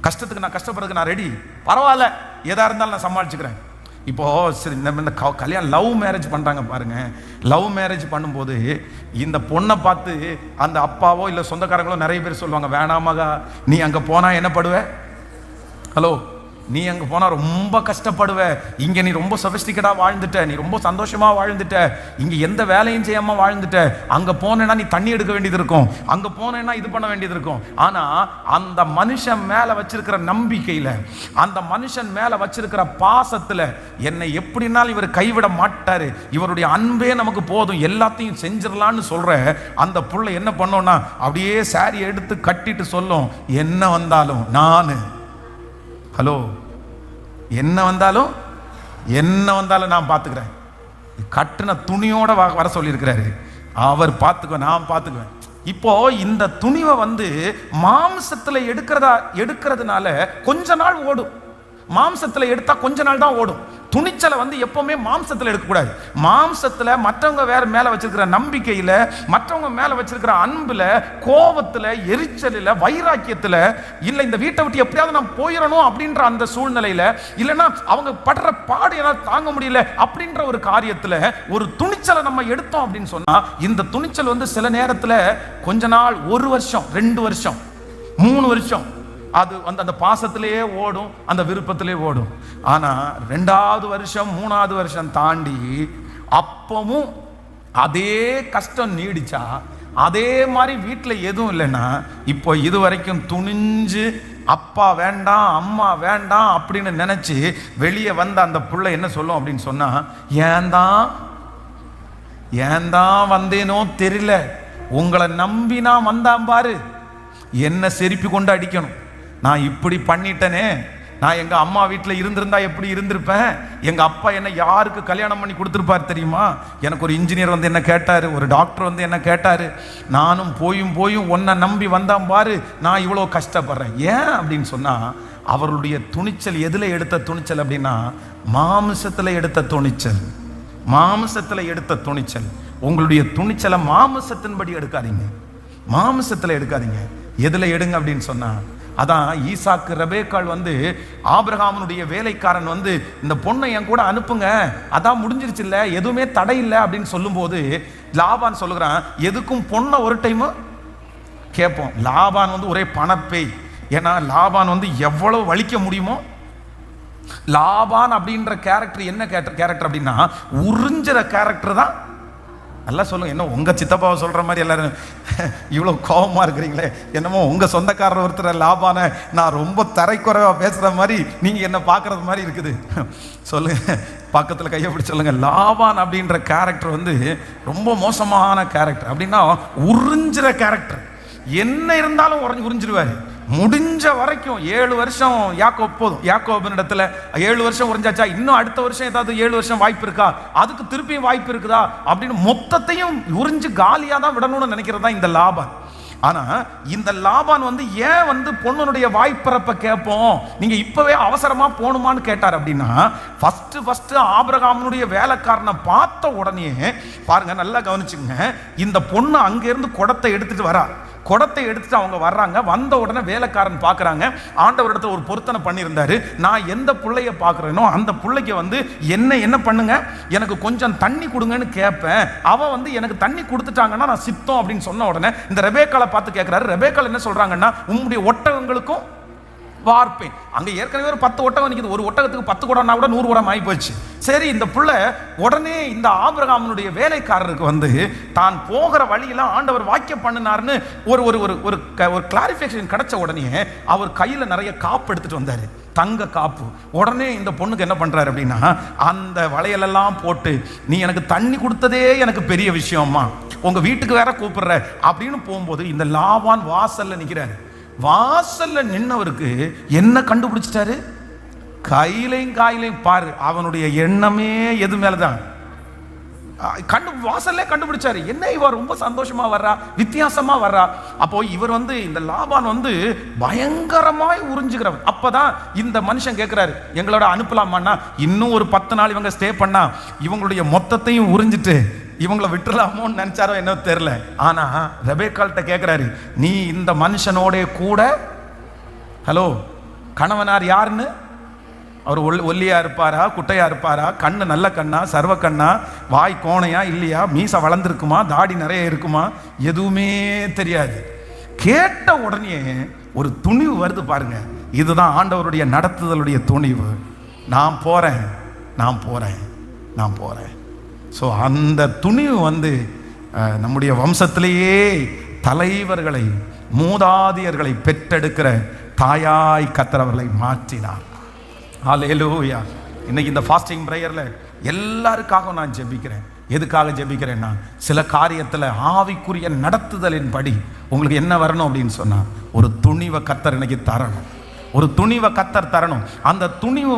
கஷ்டத்துக்கு, நான் கஷ்டப்படுறதுக்கு நான் ரெடி. பரவாயில்ல, எதா இருந்தாலும் நான் சமாளிச்சுக்கிறேன். இப்போ சரி, இந்த கல்யாணம் லவ் மேரேஜ் பண்றாங்க பாருங்க. லவ் மேரேஜ் பண்ணும்போது இந்த பொண்ணை பார்த்து அந்த அப்பாவோ இல்லை சொந்தக்காரங்களோ நிறைய பேர் சொல்லுவாங்க, வேணாமகா நீ அங்கே போனா என்ன படுவ? ஹலோ, நீ அங்கே போனால் ரொம்ப கஷ்டப்படுவ. இங்கே நீ ரொம்ப சொபிஸ்டிகேட்டாக வாழ்ந்துட்ட, நீ ரொம்ப சந்தோஷமாக வாழ்ந்துட்ட, இங்கே எந்த வேலையும் செய்யாமல் வாழ்ந்துட்ட. அங்கே போனேன்னா நீ தண்ணி எடுக்க வேண்டியது இருக்கும், அங்கே போனேன்னா இது பண்ண வேண்டியது இருக்கும். ஆனால் அந்த மனுஷன் மேலே வச்சிருக்கிற நம்பிக்கையில், அந்த மனுஷன் மேலே வச்சிருக்கிற பாசத்தில், என்னை எப்படினாலும் இவர் கைவிட மாட்டார், இவருடைய அன்பே நமக்கு போதும், எல்லாத்தையும் செஞ்சிடலான்னு சொல்கிற அந்த புள்ள என்ன பண்ணோன்னா அப்படியே சாரி எடுத்து கட்டிட்டு சொல்லும், என்ன வந்தாலும் நான், ஹலோ, என்ன வந்தாலும் நான் பார்த்துக்கிறேன். கட்டின துணியோட வர சொல்லியிருக்கிறாரு. அவர் பார்த்துக்குவேன், நான் பார்த்துக்குவேன். இப்போ இந்த துணிவை மாம்சத்தில் எடுக்கிறதுனால கொஞ்ச நாள் ஓடும். மாம்சத்தில் எடுத்தா கொஞ்ச நாள் தான் ஓடும். துணிச்சலை எப்பவுமே மாம்சத்தில் எடுக்கக்கூடாது. மாம்சத்தில் மற்றவங்க வேற மேலே வச்சிருக்கிற நம்பிக்கையில், மற்றவங்க மேலே வச்சிருக்கிற அன்பில், கோபத்தில், எரிச்சலில், வைராக்கியத்தில், இல்லை இந்த வீட்டை விட்டு எப்படியாவது நான் போயிடணும் அப்படின்ற அந்த சூழ்நிலையில், இல்லைன்னா அவங்க படுற பாடு என்னால் தாங்க முடியல அப்படின்ற ஒரு காரியத்தில் ஒரு துணிச்சலை நம்ம எடுத்தோம் அப்படின்னு சொன்னால், இந்த துணிச்சல் சில நேரத்தில் கொஞ்ச நாள், 1 வருஷம், 2 வருஷம், 3 வருஷம் அது அந்த பாசத்திலேயே ஓடும், அந்த விருப்பத்திலே ஓடும். ஆனா 2வது வருஷம் 3வது வருஷம் தாண்டி அப்பவும் அதே கஷ்டம் நீடிச்சா, அதே மாதிரி வீட்டில் எதுவும் இல்லைன்னா, இப்போ இது வரைக்கும் துணிஞ்சு அப்பா வேண்டாம் அம்மா வேண்டாம் அப்படின்னு நினைச்சு வெளியே வந்த அந்த புள்ள என்ன சொல்லும் அப்படின்னு சொன்னா, ஏன் தான் வந்தேனோ தெரியல, உங்களை நம்பி நான் வந்தான் பாரு, என்ன செருப்பி கொண்டு அடிக்கணும், நான் இப்படி பண்ணிட்டேனே, நான் எங்க அம்மா வீட்டில் இருந்திருந்தா எப்படி இருந்திருப்பேன், எங்க அப்பா என்ன யாருக்கு கல்யாணம் பண்ணி கொடுத்துருப்பார் தெரியுமா, எனக்கு ஒரு இன்ஜினியர் என்ன கேட்டாரு, ஒரு டாக்டர் என்ன கேட்டாரு, நானும் போயும் உன்னை நம்பி வந்தான் பாரு, நான் இவ்வளோ கஷ்டப்படுறேன். ஏன் அப்படின்னு சொன்னா, அவருடைய துணிச்சல் எதுல எடுத்த துணிச்சல் அப்படின்னா, மாமிசத்தில் எடுத்த துணிச்சல். மாமிசத்தில் எடுத்த துணிச்சல். உங்களுடைய துணிச்சலை மாமிசத்தின்படி எடுக்காதீங்க, மாமிசத்தில் எடுக்காதீங்க. எதுல எடுங்க அப்படின்னு சொன்னா, அதான் ஈசாக்கு ரெபேக்காள் ஆபிரகாமுடைய வேலைக்காரன் இந்த பொண்ணை என் கூட அனுப்புங்க, அதான் முடிஞ்சிருச்சு இல்ல, எதுவுமே தடை இல்லை அப்படின்னு சொல்லும்போது லாபான் சொல்லுகிறான், எதுக்கும் பொண்ணை ஒரு டைம் கேட்போம். லாபான் ஒரே பணப்பேய். ஏன்னா லாபான் எவ்வளவு வலிக்க முடியுமோ. லாபான் அப்படின்ற கேரக்டர் என்ன கேரக்டர் அப்படின்னா, உறிஞ்சிற கேரக்டர் தான். நல்லா சொல்லுங்க, என்ன உங்க சித்தப்பாவை சொல்ற மாதிரி எல்லாரும் இவ்வளவு கோபமா இருக்கிறீங்களே, என்னமோ உங்க சொந்தக்காரர் ஒருத்தர் லாபான நான் ரொம்ப தரைக்குறைவா பேசுற மாதிரி நீங்க என்ன பாக்குறது மாதிரி இருக்குது. சொல்லுங்க, பக்கத்துல கையை பிடிச்சு சொல்லுங்க, லாபான் அப்படின்ற கேரக்டர் ரொம்ப மோசமான கேரக்டர். அப்படின்னா உறிஞ்சிற கேரக்டர். என்ன இருந்தாலும் உறிஞ்சிருவாரு. முடிஞ்ச வரைக்கும் 7 வருஷம் யாக்கோப் போதும். யாக்கோபின் இடத்துல 7 வருஷம் உறிஞ்சாச்சா, இன்னும் அடுத்த வருஷம் ஏதாவது 7 வருஷம் வாய்ப்பு இருக்கா, அதுக்கு திருப்பியும் வாய்ப்பு இருக்குதா அப்படின்னு மொத்தத்தையும் உறிஞ்சு காலியா தான் விடணும்னு நினைக்கிறதா இந்த லாபான். ஆனா இந்த லாபான் ஏன் பொண்ணுடைய வாய்ப்பிறப்ப கேட்போம், நீங்க இப்பவே அவசரமா போகணுமான்னு கேட்டார் அப்படின்னா, ஃபர்ஸ்ட் ஆபிரகாமுடைய வேலைக்காரனை பார்த்த உடனே பாருங்க, நல்லா கவனிச்சுங்க, இந்த பொண்ணு அங்கிருந்து குடத்தை எடுத்துட்டு வரா. குடத்தை எடுத்துட்டு அவங்க வர்றாங்க. வந்த உடனே வேலைக்காரன் பார்க்குறாங்க, ஆண்டவரிடத்துல ஒரு பொருத்தனை பண்ணியிருந்தாரு, நான் எந்த பிள்ளைய பார்க்குறேனோ அந்த பிள்ளைக்கு என்ன பண்ணுங்க, எனக்கு கொஞ்சம் தண்ணி கொடுங்கன்னு கேட்பேன். அவ எனக்கு தண்ணி கொடுத்துட்டாங்கன்னா நான் சித்தம் அப்படின்னு சொன்ன உடனே இந்த ரெபேக்காளை பார்த்து கேட்குறாரு. ரெபேக்காள் என்ன சொல்றாங்கன்னா, உங்களுடைய ஒட்டகங்களுக்கும் வார்ப்பேன். அங்க ஏற்கனவே ஒரு 10 ஒட்டகம் நிற்குது, ஒரு ஒட்டகத்துக்கு 10 குடம்னா கூட 100 குடம் ஆகி போச்சு. சரி, இந்த புள்ள உடனே இந்த ஆபிரகாமுடைய வேலைக்காரருக்கு தான் போகிற வழியெல்லாம் ஆண்டவர் வாக்கியம் பண்ணினார்னு ஒரு ஒரு ஒரு கிளாரிஃபிகேஷன் கிடைச்ச உடனே அவர் கையில நிறைய காப்பு எடுத்துட்டு வந்தாரு, தங்க காப்பு. உடனே இந்த பொண்ணுக்கு என்ன பண்றாரு அப்படின்னா, அந்த வளையலெல்லாம் போட்டு, நீ எனக்கு தண்ணி கொடுத்ததே எனக்கு பெரிய விஷயம்மா, உங்க வீட்டுக்கு வேற கூப்பிடுற அப்படின்னு போகும்போது இந்த லாபான் வாசல்ல நிக்கிறாரு. வாசல்ல நின்னவருக்கு என்ன கண்டுபிடிச்சிட்டாரு, கையிலையும் காயிலையும் பாரு, அவனுடைய எண்ணமே எது மேலதான், வாசல்லே கண்டுபிடிச்சாரு. என்ன இவர் ரொம்ப சந்தோஷமா வர்றா, வித்தியாசமா வர்றா. அப்போ இவர் இந்த லாபான் பயங்கரமாய் உறிஞ்சுகிறவர். அப்பதான் இந்த மனுஷன் கேட்கிறாரு, எங்களோட அனுப்பலாமான்னா, இன்னும் ஒரு 10 நாள் இவங்க ஸ்டே பண்ணா இவங்களுடைய மொத்தத்தையும் உறிஞ்சிட்டு இவங்களை விட்டுலாமோன்னு நினைச்சாரோ என்ன தெரியல. ஆனா ரெபேக்காள்கிட்ட கேட்கிறாரு, நீ இந்த மனுஷனோட கூட, ஹலோ, கணவனார் யாருன்னு, அவர் ஒல்லியா இருப்பாரா, குட்டையா இருப்பாரா, கண்ணு நல்ல கண்ணா, சர்வ கண்ணா, வாய் கோணையா இல்லையா, மீசை வளர்ந்துருக்குமா, தாடி நிறைய இருக்குமா, எதுவுமே தெரியாது. கேட்ட உடனே ஒரு துணிவு வருது பாருங்க. இதுதான் ஆண்டவருடைய நடத்துதலுடைய துணிவு. நான் போறேன், நான் போறேன், நான் போறேன். ஸோ அந்த துணிவு நம்முடைய வம்சத்திலேயே தலைவர்களை, மூதாதியர்களை பெற்றெடுக்கிற தாயாய் கர்த்தர் அவர்களை மாற்றினார். ஹல்லேலூயா. இன்னைக்கு இந்த ஃபாஸ்டிங் பிரேயர்ல எல்லாருக்காக நான் ஜெபிக்கிறேன். எதுக்காக ஜெபிக்கிறேன்னா, சில காரியத்தில் ஆவிக்குரிய நடத்துதலின் படி உங்களுக்கு என்ன வரணும் அப்படின்னு சொன்னா, ஒரு துணிவை கர்த்தர் இன்னைக்கு தரணும். ஒரு துணிவை கர்த்தர் தரணும். அந்த துணிவு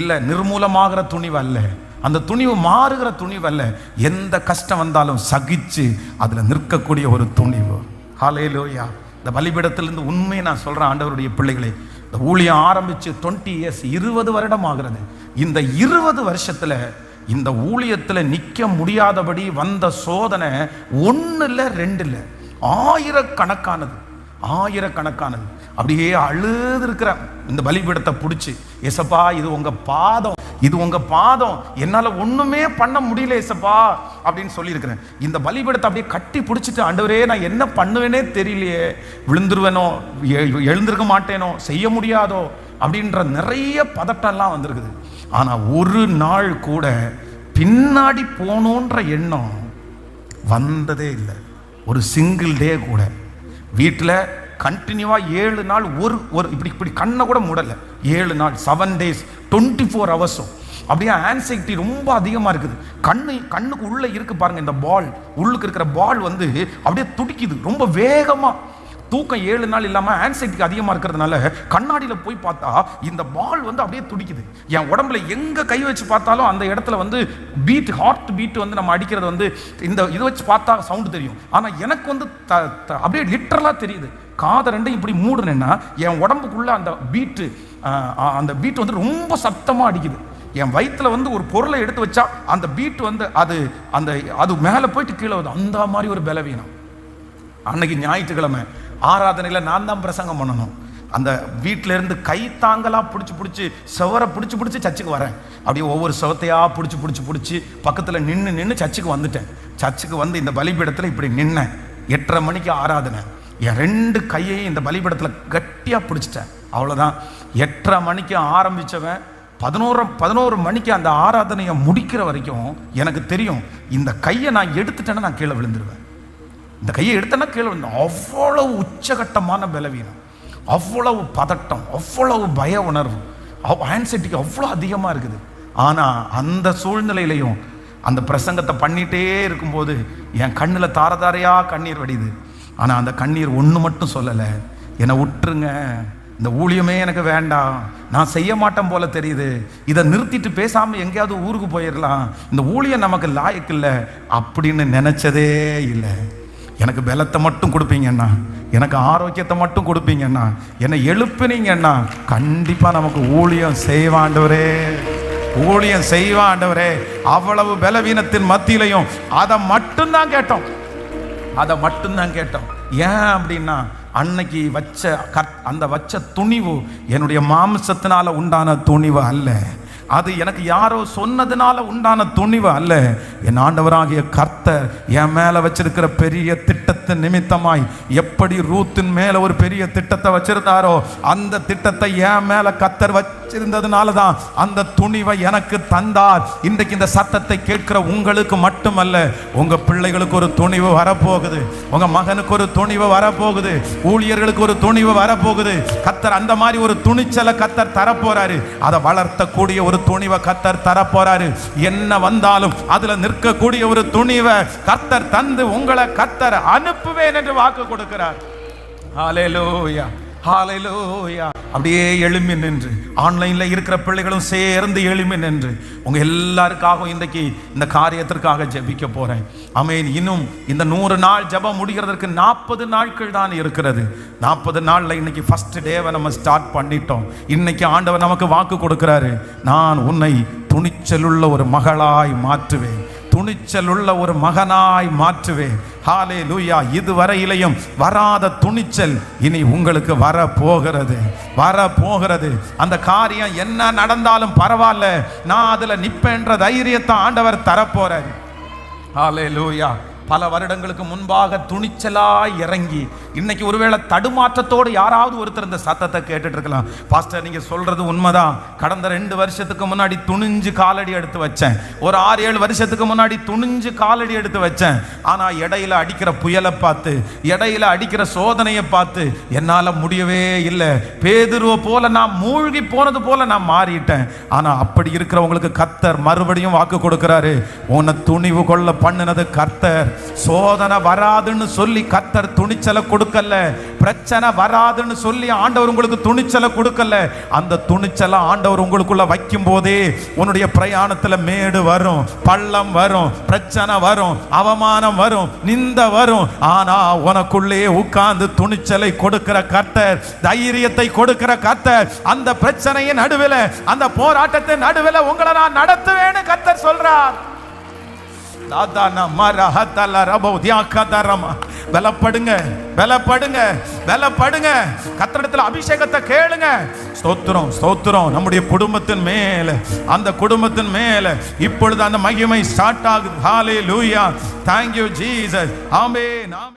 இல்லை நிர்மூலமாகிற துணிவு அல்ல, அந்த துணிவு மாறுகிற துணிவு அல்ல, எந்த கஷ்டம் வந்தாலும் சகிச்சு அதில் நிற்கக்கூடிய ஒரு துணிவு. ஹல்லேலூயா. இந்த பலிபீடத்திலிருந்து உண்மையை நான் சொல்கிறேன் ஆண்டவருடைய பிள்ளைகளை, இந்த ஊழியம் ஆரம்பித்து 20 years 20 வருடம் ஆகிறது. இந்த 20 வருஷத்தில் இந்த ஊழியத்தில் நிற்க முடியாதபடி வந்த சோதனை 1 இல்லை 2 இல்லை, ஆயிரக்கணக்கானது. அப்படியே அழுது இருக்கிற இந்த பலிபீடத்தை பிடிச்சி, ஏசப்பா இது உங்க பாதம், இது உங்க பாதம், என்னால ஒண்ணுமே பண்ண முடியல ஏசப்பா அப்படின்னு சொல்லியிருக்கிறேன். இந்த பலிபீடத்தை அப்படியே கட்டி பிடிச்சிட்டு, ஆண்டவரே நான் என்ன பண்ணுவேனே தெரியலையே, விழுந்துருவேனோ, எழுந்திருக்க மாட்டேனோ, செய்ய முடியாதோ அப்படின்ற நிறைய பதட்டம்லாம் வந்திருக்குது. ஆனா ஒரு நாள் கூட பின்னாடி போகணுன்ற எண்ணம் வந்ததே இல்லை. ஒரு சிங்கிள் டே கூட வீட்டில் கண்டினியூவா 7 நாள் ஒரு இப்படி கண்ணை கூட மூடலை. 7 நாள் 7 days 24 hours அப்படியே ஆன்சைட்டி ரொம்ப அதிகமாக இருக்குது. கண்ணுக்கு உள்ளே இருக்கு பாருங்க, இந்த பால் உள்ளுக்கு இருக்கிற பால் அப்படியே துடிக்குது ரொம்ப வேகமாக. தூக்கம் 7 நாள் இல்லாமல் ஆன்சைட்டிக்கு அதிகமாக இருக்கிறதுனால கண்ணாடியில் போய் பார்த்தா இந்த பால் அப்படியே துடிக்குது. என் உடம்புல எங்கே கை வச்சு பார்த்தாலும் அந்த இடத்துல பீட், ஹார்ட் பீட் நம்ம அடிக்கிறது இந்த இதை வச்சு பார்த்தா சவுண்டு தெரியும். ஆனால் எனக்கு அப்படியே லிட்டரலாக தெரியுது. காதை ரெண்டும் இப்படி மூடுனேன்னா என் உடம்புக்குள்ள அந்த பீட் ரொம்ப சத்தமாக அடிக்குது. என் வயிற்றுல ஒரு பொருளை எடுத்து வச்சா அந்த பீட் அது மேலே போயிட்டு கீழே வருது. அந்த மாதிரி ஒரு பலவீனம். அன்னைக்கு ஞாயிற்றுக்கிழமை ஆராதனையில் நான் தான் பிரசங்கம் பண்ணணும். அந்த வீட்டில இருந்து கை தாங்களா பிடிச்சி செவரை பிடிச்சி சர்ச்சுக்கு வரேன். அப்படியே ஒவ்வொரு செவத்தையா பிடிச்சி பக்கத்தில் நின்று சர்ச்சுக்கு வந்துட்டேன். சர்ச்சுக்கு இந்த பலிபீடத்தில் இப்படி நின்னேன். 8:30 மணிக்கு ஆராதனை. என் 2 கையையும் இந்த பலிபீடத்தில் கட்டியாக பிடிச்சிட்டேன். அவ்வளோதான். 8:30 மணிக்கு ஆரம்பித்தவன் 11 மணிக்கு அந்த ஆராதனையை முடிக்கிற வரைக்கும் எனக்கு தெரியும், இந்த கையை நான் எடுத்துட்டேன்னா நான் கீழே விழுந்துருவேன். இந்த கையை எடுத்தேன்னா கீழே விழுந்தேன். அவ்வளவு உச்சகட்டமான பலவீனம், அவ்வளவு பதட்டம், அவ்வளவு பய உணர்வு, ஆன்சைட்டிக்கு அவ்வளோ அதிகமாக இருக்குது. ஆனால் அந்த சூழ்நிலையிலையும் அந்த பிரசங்கத்தை பண்ணிகிட்டே இருக்கும்போது என் கண்ணில் தாரதாரையாக கண்ணீர் வடியுது. ஆனால் அந்த கண்ணீர் ஒன்று மட்டும் சொல்லலை, என்னை விட்டுருங்க, இந்த ஊழியமே எனக்கு வேண்டாம், நான் செய்ய மாட்டேன் போல தெரியுது, இதை நிறுத்திட்டு பேசாமல் எங்கேயாவது ஊருக்கு போயிடலாம், இந்த ஊழியம் நமக்கு லாயக்கு இல்லை அப்படின்னு நினச்சதே இல்லை. எனக்கு பலத்தை மட்டும் கொடுப்பீங்கன்னா, எனக்கு ஆரோக்கியத்தை மட்டும் கொடுப்பீங்கன்னா, என்னை எழுப்பினீங்கன்னா கண்டிப்பாக நமக்கு ஊழியம் செய்வாண்டவரே, ஊழியம் செய்வாண்டவரே. அவ்வளவு பலவீனத்தின் மத்தியிலையும் அதை மட்டும்தான் கேட்டோம், அதை மட்டும்தான் கேட்டோம். ஏன் அப்படின்னா, அன்னைக்கு வச்ச துணிவு என்னுடைய மாம்சத்தினால உண்டான துணிவு அல்ல, அது எனக்கு யாரோ சொன்னதுனால உண்டான துணிவு அல்ல. என் ஆண்டவராகிய கர்த்தர் என் மேல வச்சிருக்கிற பெரிய திட்டத்தின் நிமித்தமாய் எப்படி ரூத்தின் மேல ஒரு பெரிய திட்டத்தை வச்சிருந்தாரோ அந்த திட்டத்தை என் மேல கர்த்தர் வச்சிருந்ததுனால தான் அந்த துணிவை எனக்கு தந்தார். இன்றைக்கு இந்த சத்தத்தை கேட்கிற உங்களுக்கு மட்டுமல்ல, உங்க பிள்ளைகளுக்கு ஒரு துணிவு வரப்போகுது, உங்க மகனுக்கு ஒரு துணிவு வரப்போகுது, ஊழியர்களுக்கு ஒரு துணிவு வரப்போகுது. கர்த்தர் அந்த மாதிரி ஒரு துணிச்சலை கர்த்தர் தரப்போறாரு. அதை வளர்த்தக்கூடிய ஒரு துணிவை கர்த்தர் தரப்போறாரு. என்ன வந்தாலும் அதுல நிற்கக்கூடிய ஒரு துணிவை கர்த்தர் தந்து உங்களை கர்த்தர் அனுப்புவேன் என்று வாக்கு கொடுக்கிறார். ஹல்லேலூயா, ஹல்லேலூயா. அப்படியே எழும்பி நின்று, ஆன்லைன்ல இருக்கிற பிள்ளைகளும் சேர்ந்து எழும்பி நின்று உங்க எல்லாருக்காகவும் இன்றைக்கு இந்த காரியத்திற்காக ஜெபிக்க போறேன். ஆமென். இன்னும் இந்த 100 நாள் ஜெபம் முடிகிறதற்கு 40 நாட்கள் தான் இருக்கிறது. 40 நாள்ல இன்னைக்கு ஃபர்ஸ்ட் டேவை நம்ம ஸ்டார்ட் பண்ணிட்டோம். இன்னைக்கு ஆண்டவர் நமக்கு வாக்கு கொடுக்கிறாரு, நான் உன்னை துணிச்சலுள்ள ஒரு மகளாய் மாற்றுவேன், துணிச்சலுள்ள ஒரு மகனாய் மாற்றுவேன். ஹல்லேலூயா. இதுவரையிலையும் வராத துணிச்சல் இனி உங்களுக்கு வர போகிறது. அந்த காரியம் என்ன நடந்தாலும் பரவாயில்ல, நான் அதுல நிப்பேன்ற தைரியத்தை ஆண்டவர் தரப்போறாரு. ஹல்லேலூயா. பல வருடங்களுக்கு முன்பாக துணிச்சலாய் இறங்கி, இன்னைக்கு ஒருவேளை தடுமாற்றத்தோடு யாராவது ஒருத்தர் இந்த சத்தத்தை கேட்டுட்டு இருக்கலாம். பாஸ்டர், நீங்க சொல்றது உண்மைதான். கடந்த 2 வருஷத்துக்கு முன்னாடி துணிஞ்சு காலடி எடுத்து வச்சேன், ஒரு 6-7 வருஷத்துக்கு முன்னாடி துணிஞ்சு காலடி எடுத்து வச்சேன். ஆனா இடையில அடிக்கிற புயலை பார்த்து, இடையில அடிக்கிற சோதனையை பார்த்து என்னால முடியவே இல்லை. பேதுருவை போல நான் மூழ்கி போனது போல நான் மாறிட்டேன். ஆனா அப்படி இருக்கிறவங்களுக்கு கர்த்தர் மறுபடியும் வாக்கு கொடுக்கிறாரு, உன்னை துணிவு கொள்ள பண்ணினது கர்த்தர். சோதனை வராதுன்னு சொல்லி கர்த்தர் துணிச்சலை கொடுக்கல, பிரச்சனை வராதுன்னு சொல்லி ஆண்டவர் உங்களுக்கு துணிச்சலை கொடுக்கல. அந்த துணிச்சலை ஆண்டவர் உங்களுக்குள்ள வைக்கும் போதே உன்னுடைய பிரயாணத்துல மேடு வரும், பள்ளம் வரும், பிரச்சனை வரும், அவமானம் வரும், நிந்த வரும். ஆனா உனக்குள்ளே உட்கார்ந்து துணிச்சலை கொடுக்கிற கர்த்தர், தைரியத்தை கொடுக்கிற கர்த்தர், அந்த பிரச்சனையின் நடுவில், அந்த போராட்டத்தின் நடுவில் உங்களை நான் நடத்துவேன்னு கர்த்தர் சொல்றார். பலப்படுங்க, பலப்படுங்க, பலப்படுங்க. கர்த்தரிடத்தில் அபிஷேகத்தை கேளுங்க. ஸ்தோத்திரம், ஸ்தோத்திரம். நம்முடைய குடும்பத்தின் மேல, அந்த குடும்பத்தின் மேல இப்பொழுது அந்த மகிமை ஸ்டார்ட் ஆகுது. ஹல்லேலூயா. Thank you Jesus. ஆமென்.